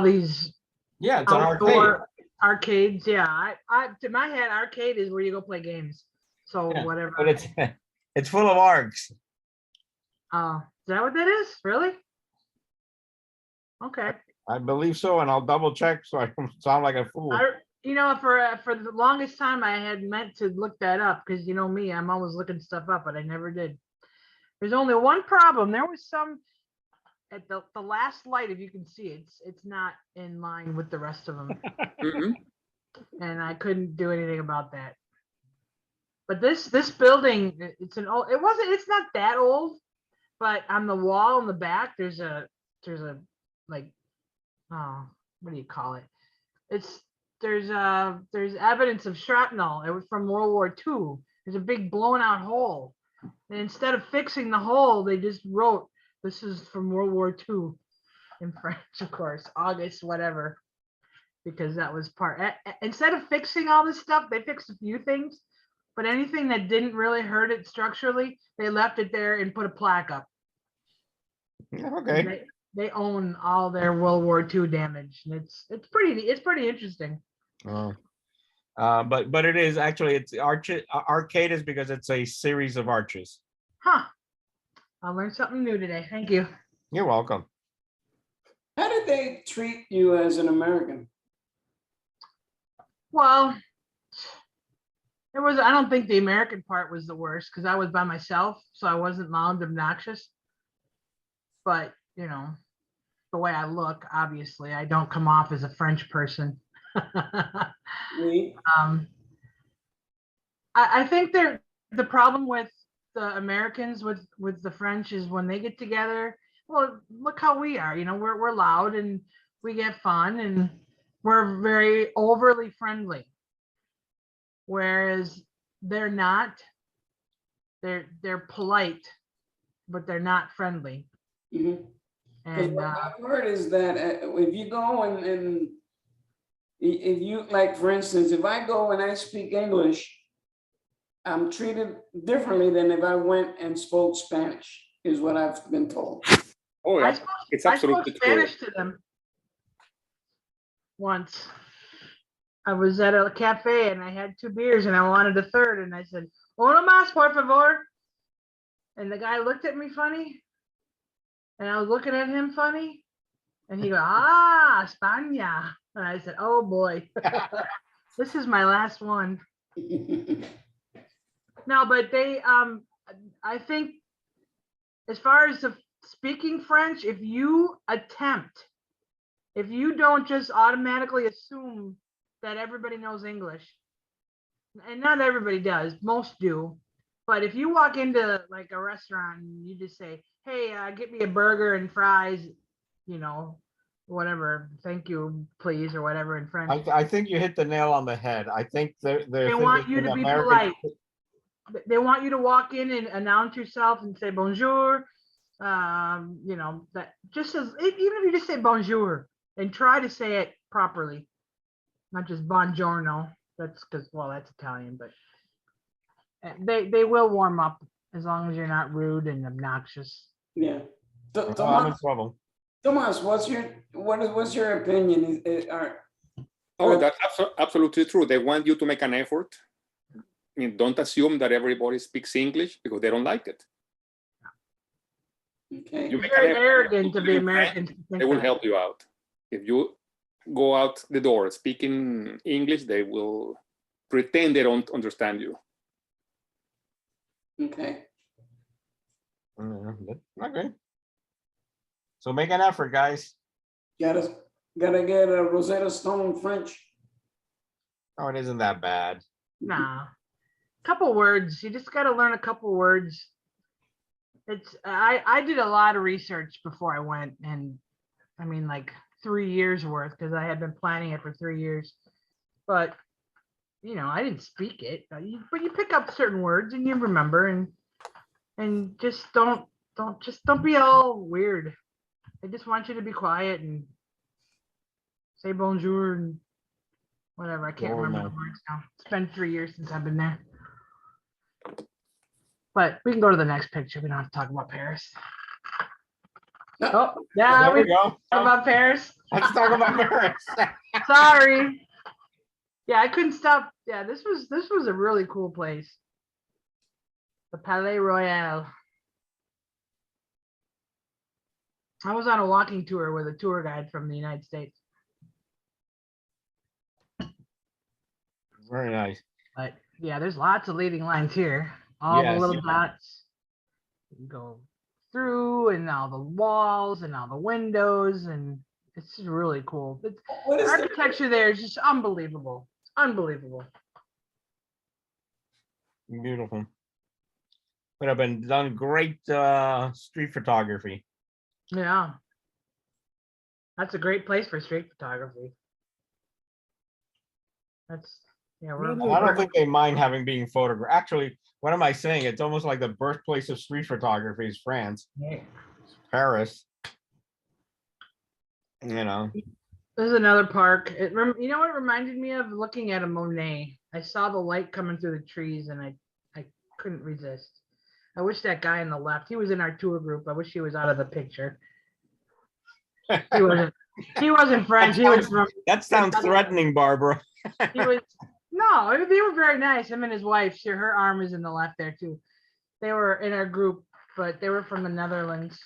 these Yeah, it's an arcade. outdoor arcades. Yeah, I to my head, arcade is where you go play games. So Yeah, whatever. but it's full of arcs. Oh, is that what that is? Really? Okay. I believe so, and I'll double check so I don't sound like a fool. For the longest time, I had meant to look that up because you know me, I'm always looking stuff up, but I never did. There's only one problem. There was some at the last light, if you can see, it's not in line with the rest of them, Mhm. and I couldn't do anything about that. But this building, it's not that old, but on the wall in the back, there's a like, oh, what do you call it? There's evidence of shrapnel. It was from World War II. There's a big blown out hole. And instead of fixing the hole, they just wrote, this is from World War II in French, of course, August, whatever, because that was instead of fixing all this stuff, they fixed a few things, but anything that didn't really hurt it structurally, they left it there and put a plaque up. Okay. They own all their World War II damage, and it's pretty interesting. But it is actually, it's arcade is because it's a series of arches. Huh. I learned something new today. Thank you. You're welcome. How did they treat you as an American? Well, I don't think the American part was the worst because I was by myself, so I wasn't loud and obnoxious. But, you know, the way I look, obviously, I don't come off as a French person. Me? I think the problem with the Americans with the French is when they get together, well, look how we are, you know, we're loud and we get fun and we're very overly friendly. Whereas they're not, they're polite, but they're not friendly. Mhm. 'Cause And what I've heard is that if you go and if you, like, for instance, if I go and I speak English, I'm treated differently than if I went and spoke Spanish, is what I've been told. Oh, I yeah, spoke, it's I spoke absolutely true. Spanish to them once. I was at a cafe and I had 2 beers and I wanted a third and I said, "Uno más, por favor." And the guy looked at me funny and I was looking at him funny and he go, "Ah, España." And I said, "Oh boy, this is my last one." No, but they, I think as far as the speaking French, if you don't just automatically assume that everybody knows English, and not everybody does, most do, but if you walk into like a restaurant and you just say, "Hey, get me a burger and fries," you know, whatever, "Thank you, please," or whatever in French. I think you hit the nail on the head. I think They want you to be polite. They want you to walk in and announce yourself and say bonjour. You know, that just as even if you just say bonjour and try to say it properly, not just buongiorno. That's because, well, that's Italian, but they will warm up as long as you're not rude and obnoxious. Yeah. I'm in trouble. Tomas, what's your opinion? Oh, that's absolutely true. They want you to make an effort. I mean, don't assume that everybody speaks English because they don't like it. Okay. You make Very an effort, arrogant of the French, Americans. to think they will that. help you out. If you go out the door speaking English, they will pretend they don't understand you. Okay. Okay. So make an effort, guys. Gotta get a Rosetta Stone French. Oh, it isn't that bad. Nah, couple words. You just got to learn a couple words. I did a lot of research before I went, and I mean like 3 years worth because I had been planning it for 3 years. But you know, I didn't speak it, but you pick up certain words and you remember, and just don't be all weird. I just want you to be quiet and say bonjour and whatever. I can't Old remember the man. words now. It's been 3 years since I've been there. But we can go to the next picture. We don't have to talk about Paris. No. Oh, yeah, There we we go. talk about Paris. Let's talk about Paris. Sorry. Yeah, I couldn't stop. Yeah, this was a really cool place. The Palais Royal. I was on a walking tour with a tour guide from the United States. Very nice. But yeah, there's lots of leading lines here. All the Yes. little dots. You go through and all the walls and all the windows, and it's just really cool. It's, What is the, architecture there is just unbelievable. Unbelievable. Beautiful. Would have been done great street photography. Yeah. That's a great place for street photography. That's yeah, we're Yeah, I don't think they mind having being photographed. Actually, what am I saying? It's almost like the birthplace of street photography is France, yeah. Paris. You know, There's another park. You know what it reminded me of? Looking at a Monet. I saw the light coming through the trees and I couldn't resist. I wish that guy on the left, he was in our tour group. I wish he was out of the picture. He wasn't French. He was from, that sounds threatening, Barbara. he was, no, they were very nice. Him and his wife, her arm is in the left there too. They were in our group, but they were from the Netherlands.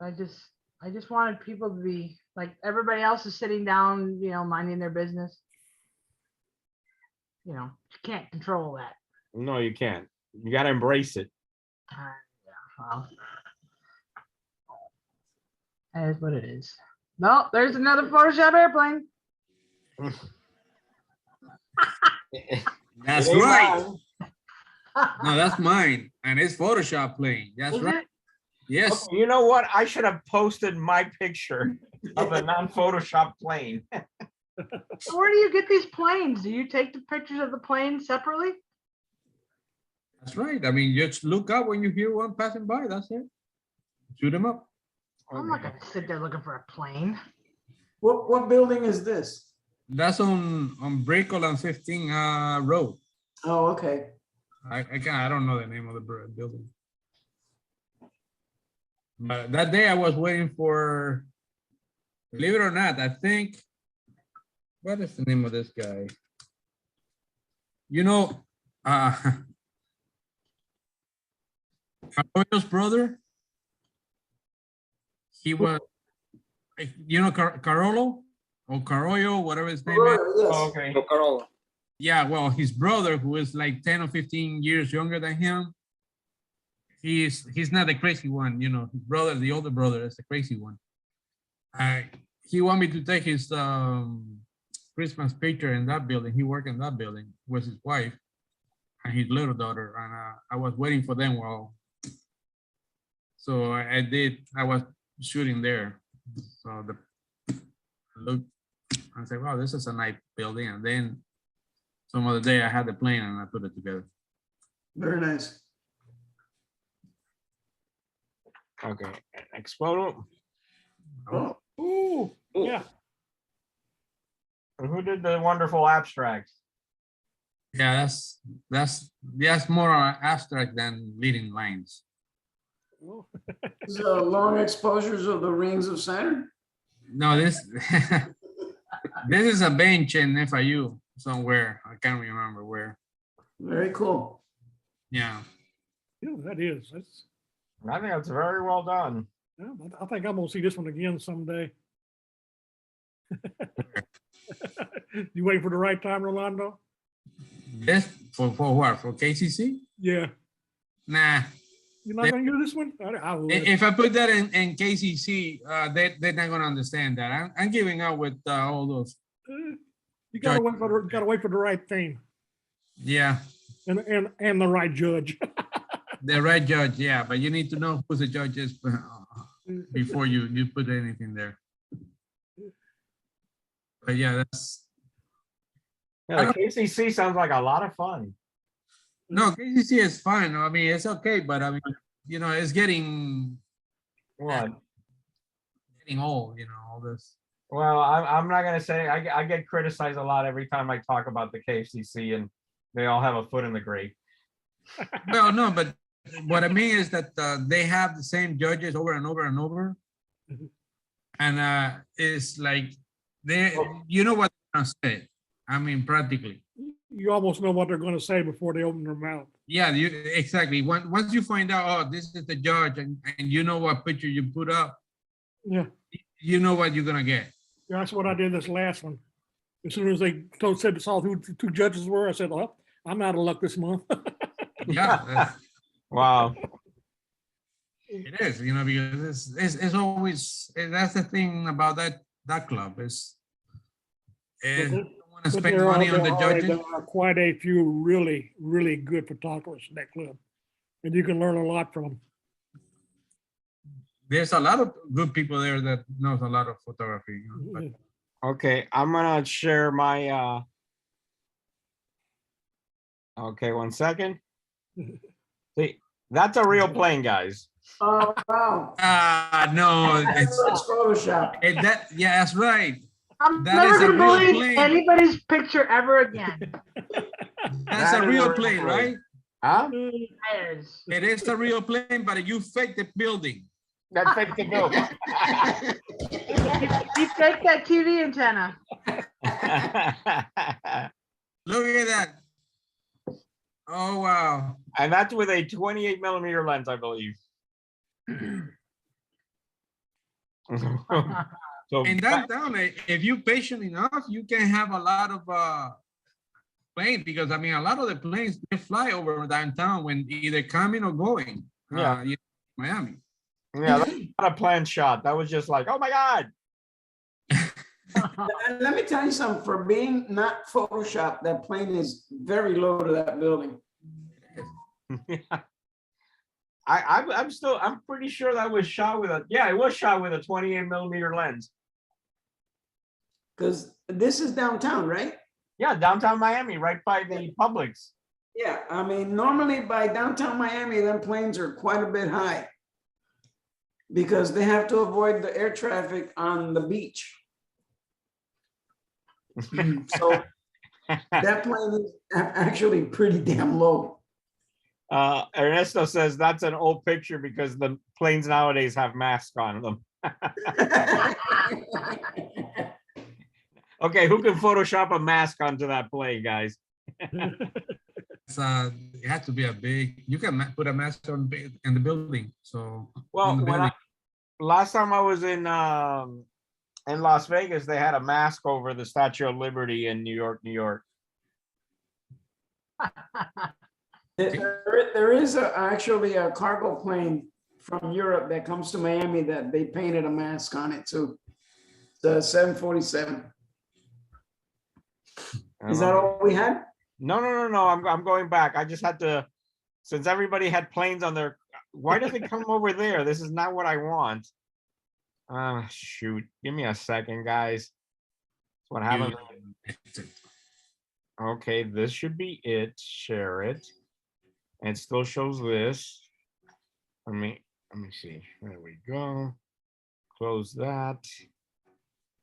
I just wanted people to be like everybody else is sitting down, you know, minding their business. You know, you can't control that. No, you can't. You got to embrace it. Yeah, well, that is what it is. No, there's another Photoshop airplane. That's It ain't right. mine. No, that's mine. And it's Photoshop playing. That's Is right. it? Yes. Okay, you know what? I should have posted my picture of the non-Photoshop plane. Where do you get these planes? Do you take the pictures of the planes separately? That's right. I mean, just look up when you hear one passing by. That's it. Shoot them up. I'm not gonna sit there looking for a plane. what building is this? That's on Brickell and 15 Road. Oh, okay. I don't know the name of the building. But that day I was waiting for, believe it or not, I think, what is the name of this guy? You know, Arroyo's brother. He was, you know, Carollo or Carollo, whatever his name is. Yes. Oh, okay. No, Carol. Yeah, well, his brother, who is like 10 or 15 years younger than him, he's not the crazy one, you know. His brother, the older brother, is the crazy one. He wanted me to take his Christmas picture in that building. He worked in that building with his wife and his little daughter, and I was waiting for them so I did. I was shooting there. So look, I said, wow, this is a nice building. And then some other day I had the plane and I put it together. Very nice. Okay. Next photo. Oh, Ooh, yeah. And who did the wonderful abstract? Yeah, that's more abstract than leading lines. Oh, these are long exposures of the rings of Saturn. No, this this is a bench in FIU somewhere. I can't remember where. Very cool. Yeah. yeah, that is. That's, I think that's very well done. yeah, I think I'm gonna see this one again someday. You waiting for the right time, Rolando? This for what? For KCC? Yeah. Nah. You're not gonna do this one? I will. If I put that in KCC, they're not gonna understand that. I'm giving up with all those. You gotta wait for the right thing Yeah, and the right judge. the right judge. Yeah, but you need to know who the judge is before you put anything there. But yeah, that's Yeah, the KCC sounds like a lot of fun. no KCC is fine. I mean, it's okay, but I mean, you know, it's getting What? old. You know, all this. Well, I'm not gonna say, I get criticized a lot every time I talk about the KFCC, and they all have a foot in the grave. Well, no, but what I mean is that they have the same judges over and over and over. And it's like, you know what they're gonna say. I mean, practically. You almost know what they're going to say before they open their mouth. Yeah, exactly. Once you find out, oh, this is the judge, and you know what picture you put up, Yeah, you know what you're gonna get. that's what I did this last one. As soon as they saw who the two judges were, I said, "Well, I'm out of luck this month." Yeah, Wow. it is, because it's always, that's the thing about that club is, But don't want to But spend money on the judges. there are quite a few really, really good photographers in that club, and you can learn a lot from them. There's a lot of good people there that knows a lot of photography. But Okay, I'm gonna share my, okay, 1 second. See, that's a real plane, guys. Oh, wow. no, That's Photoshop. yeah, that's right. I'm That never is a gonna real believe plane. anybody's picture ever again. That's That a is real a real plane, plane. right? Huh? That is. It is a real plane, but you fake the building. That's fake to go. You take that TV antenna. Look at that. Oh, wow. And that's with a 28 millimeter lens, I believe. So In downtown, if you're patient enough, you can have a lot of planes, because I mean, a lot of the planes, they fly over downtown when either coming or going. Yeah. Miami. yeah, that's not a planned shot. That was just like, oh my God. And let me tell you something, for being not Photoshop, that plane is very low to that building. I'm pretty sure that was shot with it was shot with a 28 millimeter lens. Because this is downtown, right? Yeah, downtown Miami, right by the Publix. Yeah, I mean, normally by downtown Miami, them planes are quite a bit high because they have to avoid the air traffic on the beach. So that plane is actually pretty damn low. Ernesto says that's an old picture because the planes nowadays have masks on them. Okay, who can Photoshop a mask onto that plane, guys? It has to be a big, you can put a mask on in the building. So, Well, on the building. last time I was in Las Vegas, they had a mask over the Statue of Liberty in New York, New York. There is actually a cargo plane from Europe that comes to Miami that they painted a mask on it too. The 747. Is that all we had? No. I'm going back. I just had to, since everybody had planes on their, why does it come over there? This is not what I want. Shoot. Give me a second, guys. That's what happened. Okay, this should be it. Share it. And it still shows this. Let me see. There we go. Close that.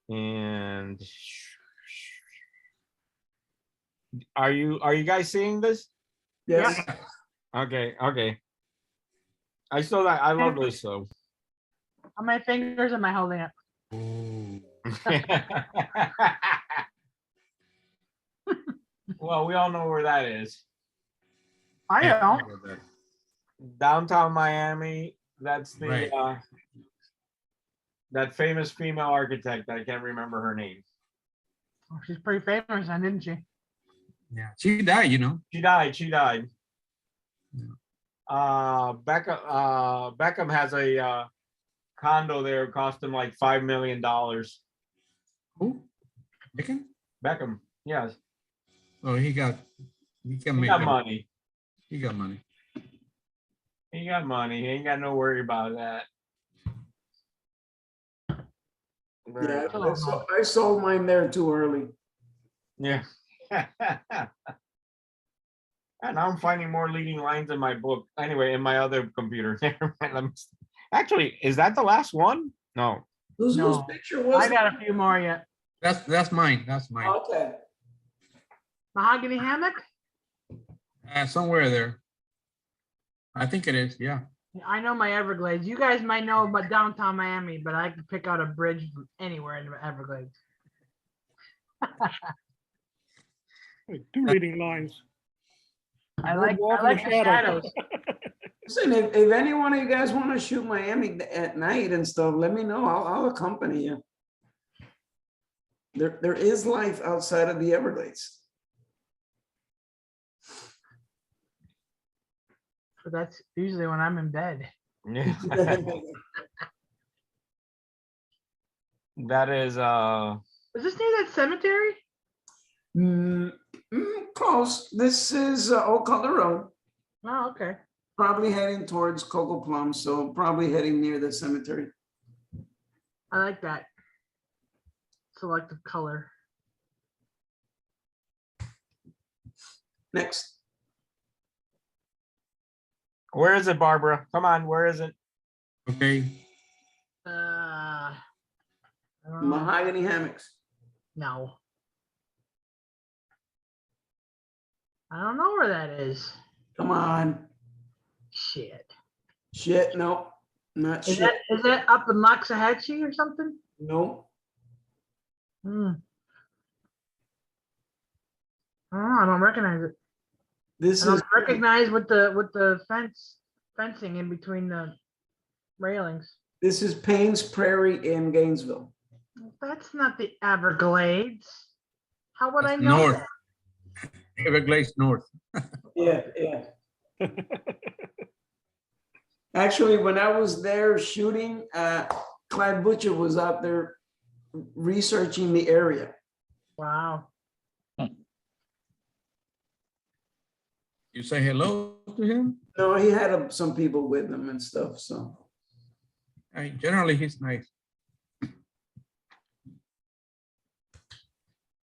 And are you guys seeing this? Yes. Okay. I saw that. I love this so. How many fingers am I holding up? Well, we all know where that is. I don't. Downtown Miami. That's the Right. That famous female architect. I can't remember her name. Oh, she's pretty famous, then, didn't she? Yeah, she died, She died. Yeah. Beckham has a condo there, cost him like $5 million. Who? Beckham? Beckham, yes. Oh, he can He make got it. money. He got money. He got money. He ain't got no worry about that. Yeah, I sold mine there too early. Yeah. And now I'm finding more leading lines in my book. Anyway, in my other computer. Never mind, actually, is that the last one? No. Whose No. picture was I got a few more yet. That's mine. That's mine. Okay. Mahogany hammock? Somewhere there. I think it is. Yeah. I know my Everglades. You guys might know about downtown Miami, but I could pick out a bridge from anywhere in the Everglades. Hey, 2 leading lines. I like Boardwalk and the shadows. Listen, if any one of you guys want to shoot Miami at night and stuff, let me know. I'll accompany you. There is life outside of the Everglades. But that's usually when I'm in bed. Yeah. That is, Is this near that cemetery? Close. This is Old Color Road, Oh, okay. probably heading towards Cocoa Plum, so probably heading near the cemetery. I like that. Selective color. Next. where is it, Barbara? Come on, where is it? Okay. I don't know. Mahogany hammocks. No. I don't know where that is. Come on. Shit. Shit, no, not Is shit. that up in Loxahatchee or something? No. Hmm. I don't recognize it. This I is don't recognize with the fencing in between the railings. Payne's Prairie in Gainesville. That's not the Everglades. How would I It's know north. that? Everglades North. Yeah, yeah. Actually, when I was there shooting, Clyde Butcher was out there researching the area. Wow. You say hello to him? No, he had some people with him and stuff, so. Generally, he's nice.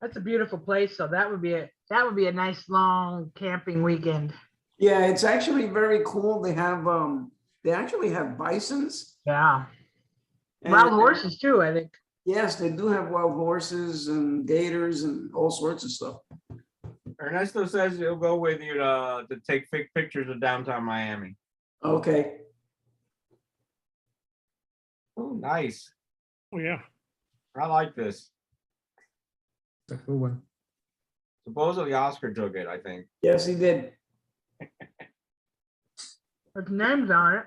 That's a beautiful place. So that would be a nice long camping weekend. Yeah, it's actually very cool. They actually have bisons. Yeah. and- Wild horses too, I think. Yes, they do have wild horses and gators and all sorts of stuff. Ernesto says he'll go with you to take pictures of downtown Miami. Okay. Oh, nice. Oh, yeah. I like this. That's a cool one. Supposedly Oscar took it, I think. Yes, he did. With names on it.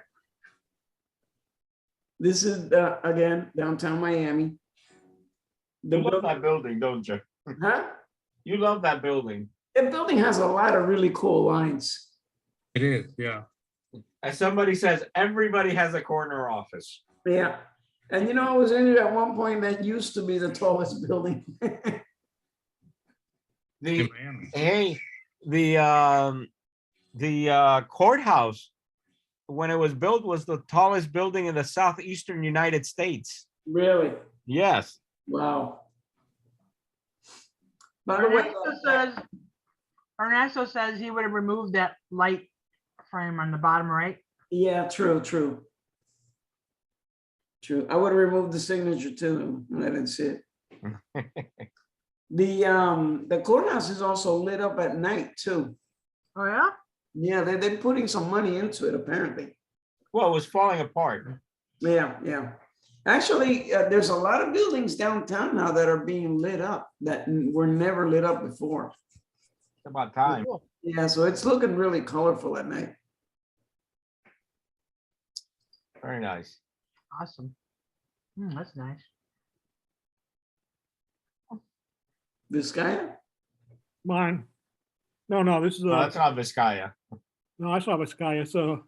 This is, again, downtown Miami. The You love building, that building, don't you? huh? You love that building. The building has a lot of really cool lines. It is, yeah. As somebody says, everybody has a corner office. Yeah. And you know, I was in it at one point that used to be the tallest building. In The Miami. hey, the courthouse, when it was built, was the tallest building in the southeastern United States. Really? Yes. Wow. By the way, Ernesto says he would have removed that light frame on the bottom right. yeah, true. I would have removed the signature too, and I didn't see it. The courthouse is also lit up at night too. Oh yeah? Yeah, they're putting some money into it apparently. Well, it was falling apart. Yeah. Actually, there's a lot of buildings downtown now that are being lit up that were never lit up before. It's about time. Yeah, so it's looking really colorful at night. Very nice. Awesome. That's nice. Vizcaya? Mine. No, this is No, that's not Vizcaya. no, I saw Vizcaya. So,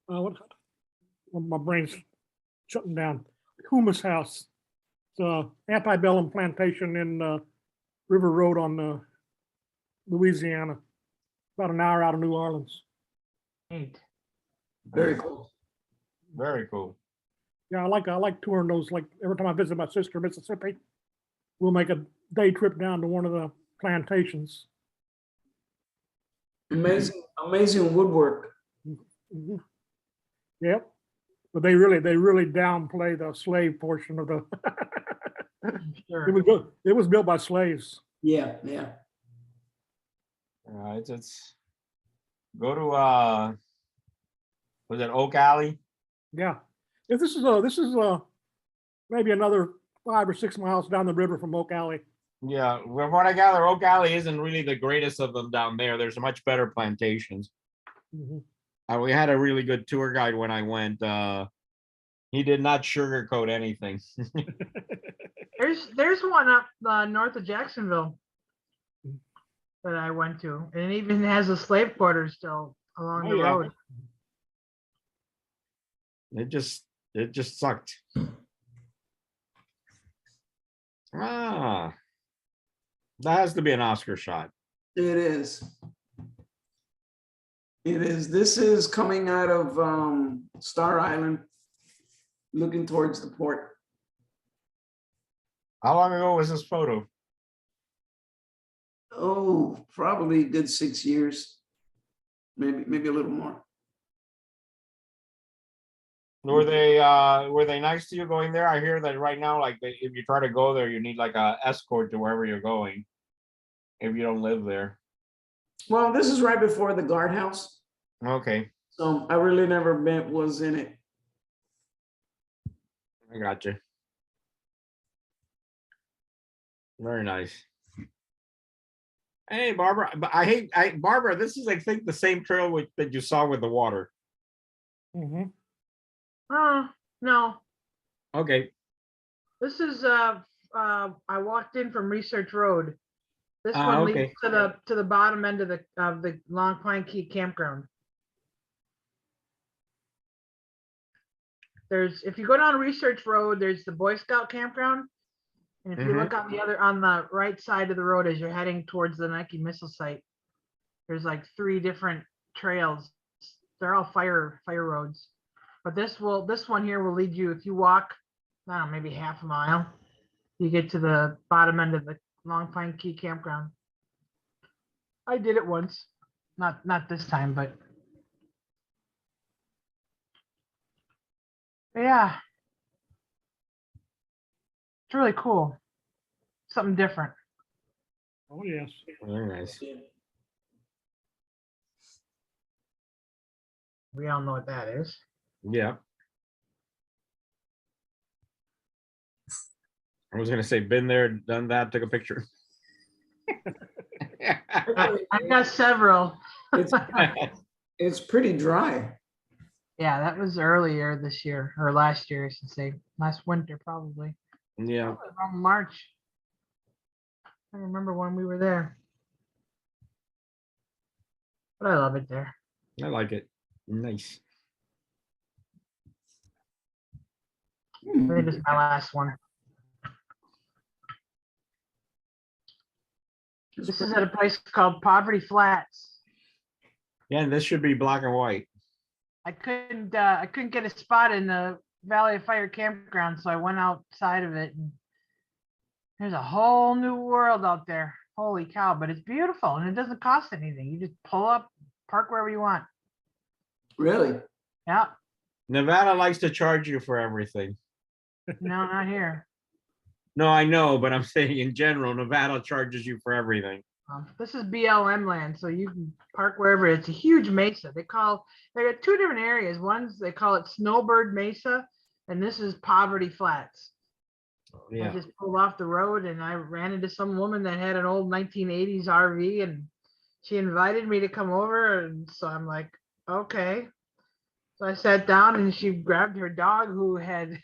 what? My brain's shutting down. Humus House. It's a antebellum plantation in River Road on Louisiana, about an hour out of New Orleans. Neat. Very cool. Very cool. Yeah, I like touring those. Like every time I visit my sister in Mississippi, we'll make a day trip down to one of the plantations. Amazing woodwork. Mhm. Yep. but they really downplay the slave portion of the. Sure. It was built by slaves. Yeah, yeah. It's go to was it Oak Alley? Yeah. If this is maybe another 5 or 6 miles down the river from Oak Alley. Yeah, well, what I gather, Oak Alley isn't really the greatest of them down there. There's much better plantations. Mhm. We had a really good tour guide when I went. He did not sugarcoat anything. There's one up north of Jacksonville that I went to, and it even has a slave quarter still along Oh, the yeah. road. It just sucked. Ah, that has to be an Oscar shot. It is. It is. This is coming out of Star Island, looking towards the port. How long ago was this photo? Oh, probably a good 6 years, maybe a little more. Were they nice to you going there? I hear that right now, like if you try to go there, you need like a escort to wherever you're going if you don't live there. Well, this is right before the guardhouse, Okay, so I really never was in it. I got you. Very nice. Hey, Barbara, but Barbara, this is, I think, the same trail that you saw with the water. Mhm. Oh, no, Okay, this is I walked in from Research Road. This one leads okay. to the bottom end of the Long Pine Key campground. If you go down Research Road, there's the Boy Scout campground. And if you look on the right side of the road as you're heading towards the Nike missile site, there's like 3 different trails. They're all fire roads. But this one here will lead you, if you walk, I don't know, maybe half a mile, you get to the bottom end of the Long Pine Key campground. I did it once, not this time, but yeah, it's really cool. Something different. Oh, yes. Very nice. We all know what that is. Yeah. I was gonna say, been there, done that, took a picture. I got several. It's pretty dry. Yeah, that was earlier this year, or last year, I should say. Last winter, probably. Yeah. Probably around March. I remember when we were there. But I love it there. I like it. Nice. I think this is my last one. This is at a place called Poverty Flats. Yeah, and this should be black and white. I couldn't get a spot in the Valley of Fire campground, so I went outside of it, and there's a whole new world out there. Holy cow, but it's beautiful and it doesn't cost anything. You just pull up, park wherever you want. Really? Yeah. Nevada likes to charge you for everything. No, not here. No, I know, but I'm saying in general, Nevada charges you for everything. This is BLM land, so you can park wherever. It's a huge mesa. They got 2 different areas. One's, they call it Snowbird Mesa, and this is Poverty Flats. Yeah. I just pulled off the road and I ran into some woman that had an old 1980s RV, and she invited me to come over. And so I'm like, okay. So I sat down and she grabbed her dog, who had,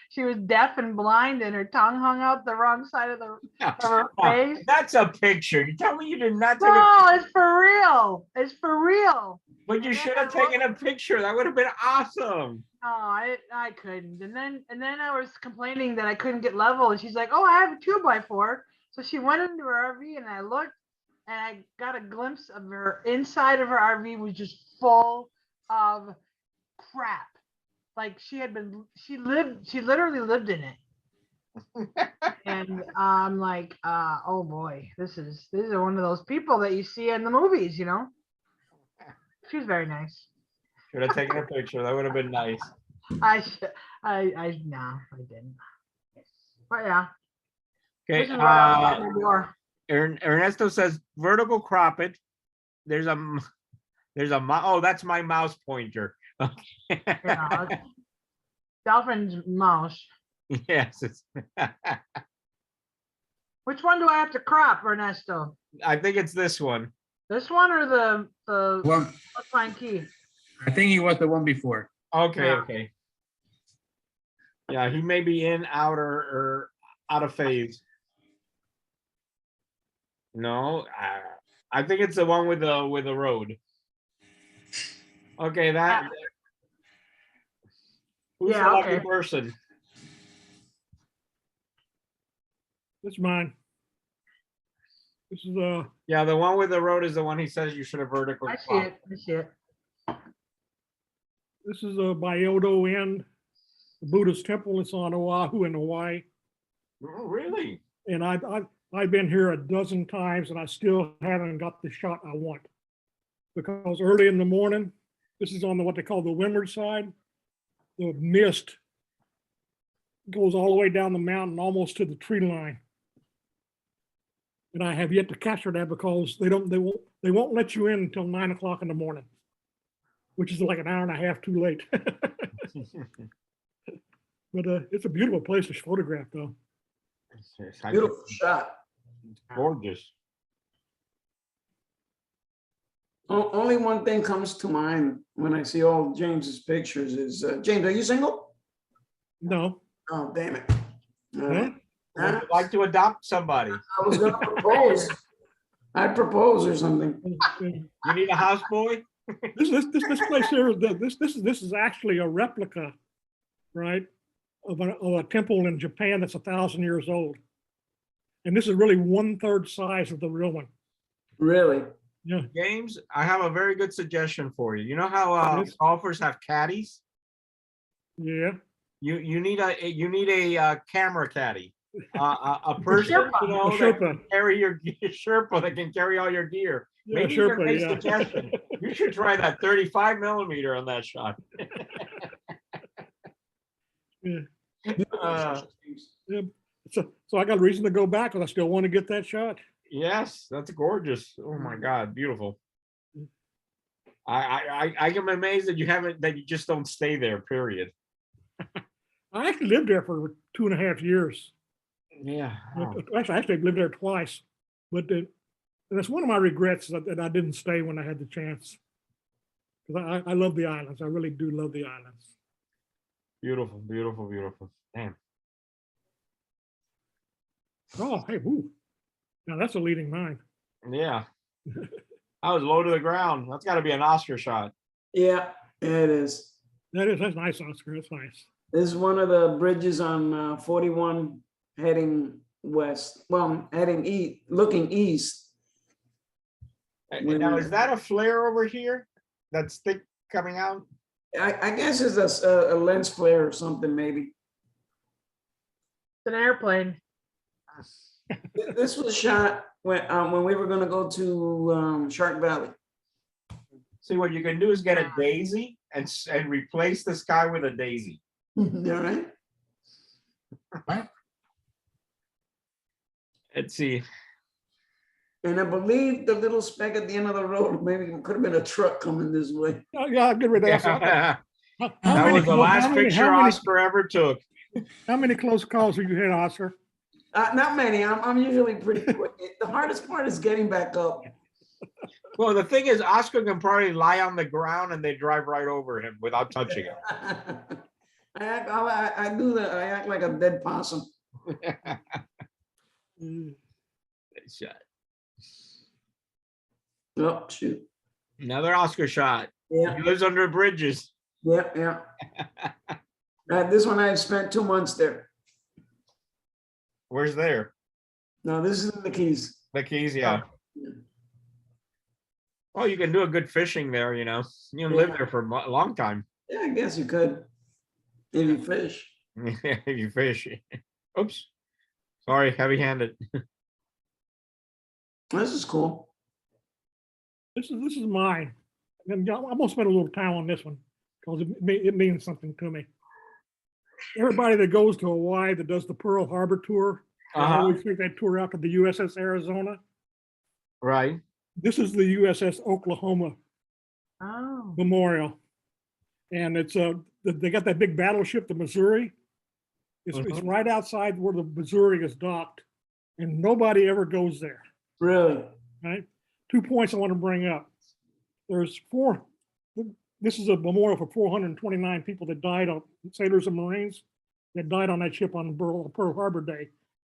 she was deaf and blind and her tongue hung out the wrong side of her face. That's a picture. You tell me you did not take No, it's for real. It's for real. But you should have taken a picture. That would have been awesome. No, I couldn't. And then I was complaining that I couldn't get level. And she's like, oh, I have a 2x4. So she went into her RV and I looked and I got a glimpse of her inside of her RV was just full of crap. Like she literally lived in it. And I'm like, oh boy, these are one of those people that you see in the movies, you know? She was very nice. Should have taken a picture. That would have been nice. No, I didn't. But yeah. Okay. This is what I was looking for. Ernesto says vertical crop it. There's a oh, that's my mouse pointer. Yeah, Dolphin's mouse. Yes, Which one do I have to crop, Ernesto? I think it's this one. This one or the Well, fine key? I think he was the one before. Okay, Yeah. okay. Yeah, he may be in, out, or out of phase. No, I think it's the one with the road. Okay, that. Who's Yeah, the lucky okay. person? It's mine. This is Yeah, the one with the road is the one he says you should have vertical. I see it. I see it. this is by Odo End, the Buddhist temple. It's on Oahu in Hawaii. Oh, really? And I've been here a dozen times and I still haven't got the shot I want. Because early in the morning, this is on what they call the windward side, the mist goes all the way down the mountain almost to the tree line. And I have yet to capture that because they won't let you in until 9 o'clock in the morning, which is like an hour and a half too late. But it's a beautiful place to photograph though. Beautiful shot. Gorgeous. Only one thing comes to mind when I see all James's pictures is, James, are you single? No. Oh, damn it. All Huh? right. Would you like to adopt somebody? I was gonna propose. I'd propose or something. You need a houseboy? This place here, this is actually a replica, right, of a temple in Japan that's 1,000 years old. And this is really 1/3 size of the real one. Really? Yeah. James, I have a very good suggestion for you. You know how Yes. golfers have caddies? Yeah. You need a camera caddy, a person Sherpa. you know A that Sherpa. can carry your Sherpa that can carry all your gear. Yeah, Maybe you're a Sherpa, great yeah. suggestion. You should try that 35 millimeter on that shot. Yeah. Uh, Yeah. So I got a reason to go back, and I still want to get that shot. yes, that's gorgeous. Oh my God, beautiful. I am amazed that you just don't stay there. Period. I actually lived there for 2.5 years. Yeah. Oh. Actually, I've lived there twice, but and that's one of my regrets that I didn't stay when I had the chance. Because I love the islands. I really do love the islands. Beautiful, beautiful, beautiful. Damn. Oh, hey, woo. Now that's a leading mine. Yeah. I was low to the ground. That's got to be an Oscar shot. Yeah, it is. That's nice, Oscar. That's nice. This is one of the bridges on 41 heading west. Well, heading east, looking east. And now, is that a flare over here? That's thick coming out? I guess it's a lens flare or something, maybe. It's an airplane. This was shot when we were going to go to Shark Valley. See, what you can do is get a daisy and replace the sky with a daisy. All right. Let's see. And I believe the little speck at the end of the road, maybe it could have been a truck coming this way. Oh, yeah, I'll get rid of that. That was the last picture Oscar ever took. How many close calls have you had, Oscar? Not many. I'm usually pretty quick. The hardest part is getting back up. Well, the thing is, Oscar can probably lie on the ground and they drive right over him without touching him. I do that. I act like a dead possum. Shot. Oh, shoot. Another Oscar shot. Yeah, He lives under bridges. yeah. This one I've spent 2 months there. Where's there? No, this is in the Keys. The Keys, yeah. Well, you can do a good fishing there, you know. You can live there for a long time. Yeah, I guess you could. If you fish. If you fish. Oops. Sorry, heavy-handed. This is cool. This is mine. And I'm gonna spend a little time on this one because it means something to me. Everybody that goes to Hawaii that does the Pearl Harbor tour, I always take that tour out to the USS Arizona. Right. This is the USS Oklahoma Oh, Memorial. And it's they got that big battleship, the Missouri. It's right outside where the Missouri is docked, and nobody ever goes there. Really? Right? 2 points I want to bring up. There's this is a memorial for 429 people that died on sailors and Marines that died on that ship on Pearl Harbor Day.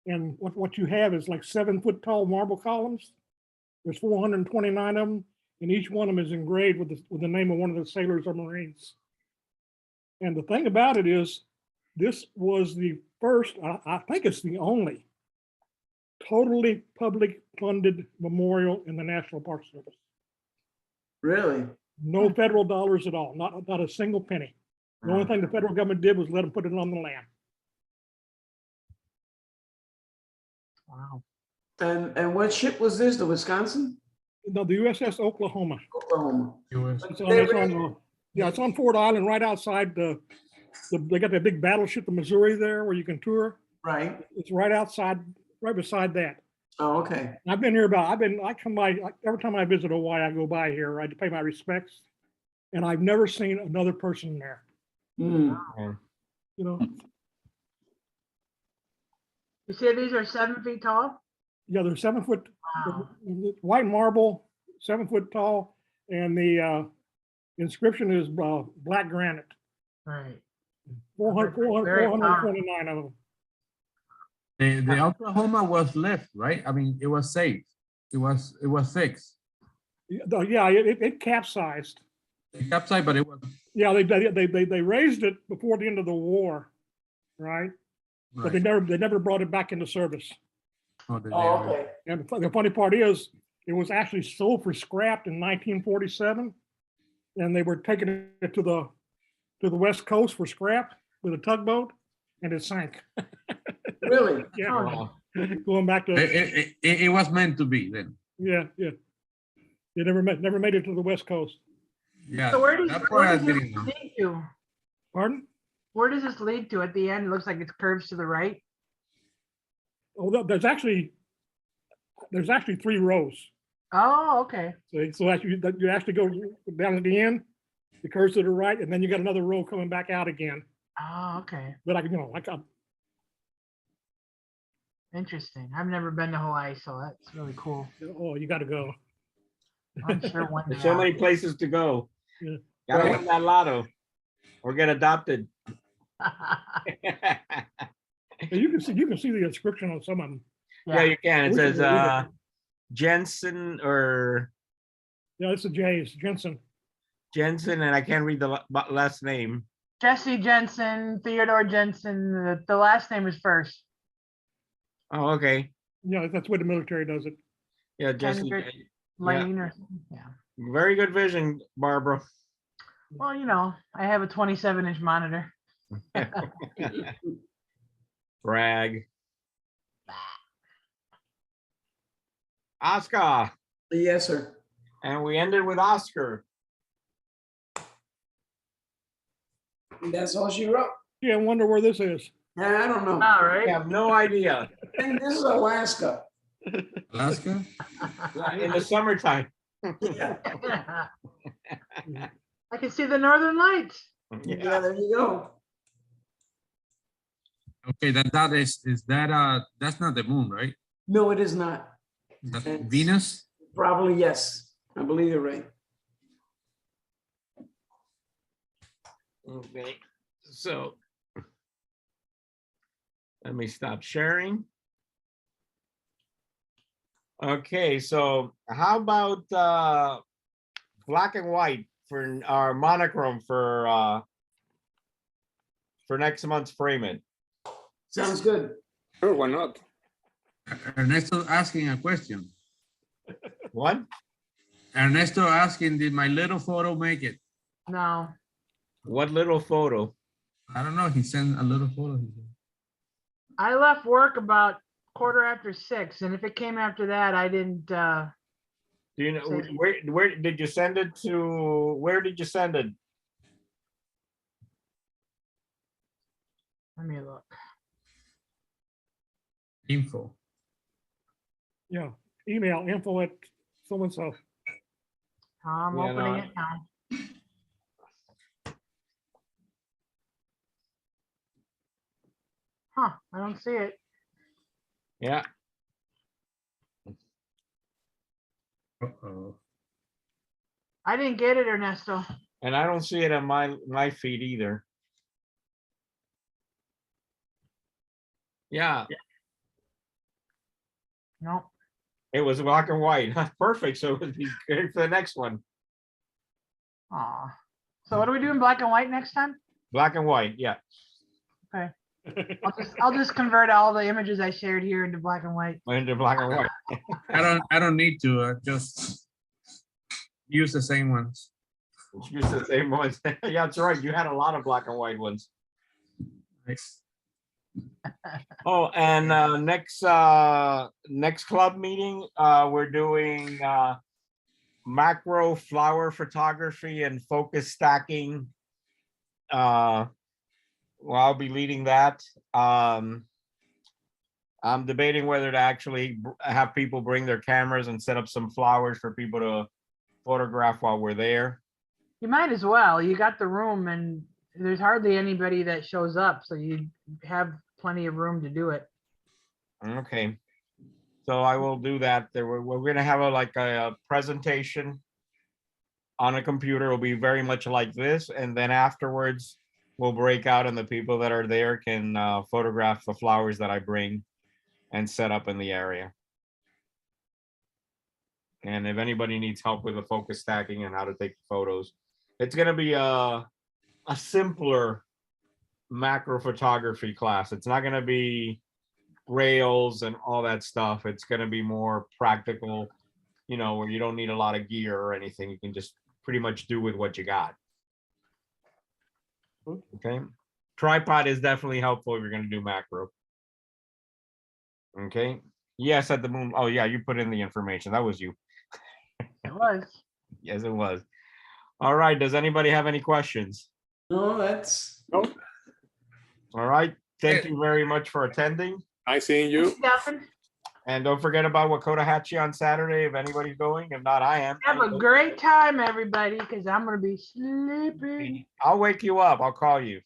And what you have is like 7-foot tall marble columns. There's 429 of them, and each one of them is engraved with the name of one of the sailors or Marines. And the thing about it is, this was the first, I think it's the only totally public funded memorial in the National Park Service. Really? No federal dollars at all, not a single penny. The only thing the federal government did was let them put it on the land. wow. And what ship was this? The Wisconsin? No, the USS Oklahoma. Oklahoma. US. It's on Ford Island, right outside they got that big battleship, the Missouri there, where you can tour. Right. It's right outside, right beside that. Oh, okay. I've been here I come by, every time I visit Hawaii, I go by here, I pay my respects. And I've never seen another person there, Hmm. you know? You say these are 7 feet tall? Yeah, they're 7 foot, Wow. white marble, 7 foot tall, and the inscription is black granite. Right. 429 of them. The Oklahoma was left, right? I mean, it was safe. It was fixed. Yeah, it capsized. It capsized, but it was Yeah, they raised it before the end of the war, right? But right. they never brought it back into service. Oh, the- Oh, okay. And the funny part is, it was actually sold for scrap in 1947, and they were taking it to the West Coast for scrap with a tugboat, and it sank. Really? Yeah, Wow. going back to It was meant to be then. yeah. It never made it to the West Coast. Yeah, So where does that part I this didn't know. lead to? Pardon? Where does this lead to at the end? It looks like it curves to the right. Oh, there's actually 3 rows. Oh, okay. So you actually go down at the end, it curves to the right, and then you got another row coming back out again. Oh, okay. But Interesting. I've never been to Hawaii, so that's really cool. you got to go. I'm sure one There's day. so many places to go. Yeah. Gotta Right. win that lotto or get adopted. You can see the inscription on some of them. Yeah, you can. It We can says read it. Jensen or Yeah, it's a J. It's Jensen. Jensen, and I can't read the last name. Jesse Jensen, Theodore Jensen. The last name is first. Oh, okay. Yeah, that's the way the military does it. Yeah, Jesse. Kendrick. Lane or yeah. Very good vision, Barbara. Well, you know, I have a 27-inch monitor. Brag. Oscar. Yes, sir. And we ended with Oscar. That's all she wrote. Yeah, I wonder where this is. I don't know. All I right. have no idea. And this is Alaska. Alaska? In the summertime. Yeah. I can see the northern lights. Yeah, there you go. Okay, that is that that's not the moon, right? No, it is not. That's It's- Venus? Probably yes. I believe you're right. Okay, so let me stop sharing. Okay, so how about black and white for our monochrome for next month's FrameIt? Sounds good. Sure, why not? Ernesto asking a question. What? Ernesto asking, did my little photo make it? No. What little photo? I don't know. He sent a little photo. I left work about 6:15, and if it came after that, I didn't Do you know, Save it. where did you send it to? Where did you send it? Let me look. Info. Yeah, email info@so-and-so. I'm Yeah, opening no, it now. Huh, I don't see it. Yeah, Uh-oh. I didn't get it, Ernesto. and I don't see it on my feed either. Yeah, Nope. it was black and white. Perfect. So it would be great for the next one. Aw. So what do we do in black and white next time? Black and white. Yeah. Okay. I'll just convert all the images I shared here into black and white. Into black and white. I don't need to just use the same ones. Use the same ones. Yeah, that's right. You had a lot of black and white ones. Nice. Oh, and next club meeting, we're doing macro flower photography and focus stacking. Well, I'll be leading that. I'm debating whether to actually have people bring their cameras and set up some flowers for people to photograph while we're there. You might as well. You got the room and there's hardly anybody that shows up, so you have plenty of room to do it. Okay. So I will do that. We're gonna have a presentation on a computer. It'll be very much like this, and then afterwards we'll break out and the people that are there can photograph the flowers that I bring and set up in the area. And if anybody needs help with the focus stacking and how to take photos, it's gonna be a simpler macro photography class. It's not gonna be rails and all that stuff. It's gonna be more practical, where you don't need a lot of gear or anything. You can just pretty much do with what you got. Okay. Tripod is definitely helpful if you're gonna do macro. Okay. Yes, at the moon. Oh yeah, you put in the information. That was you. It was. Yes, it was. All right. Does anybody have any questions? No, that's, All right. Thank you very much for attending. Nice seeing you. Stefan, And don't forget about Wakotahatchee on Saturday if anybody's going. If not, I am. have a great time, everybody, because I'm gonna be sleeping. I'll wake you up. I'll call you.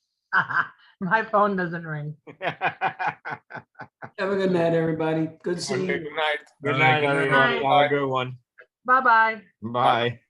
My phone doesn't ring. have a good night, everybody. Good seeing Okay, you. good night. Good All night, right, good night, everybody. everybody. Have a good one. Bye-bye. Bye.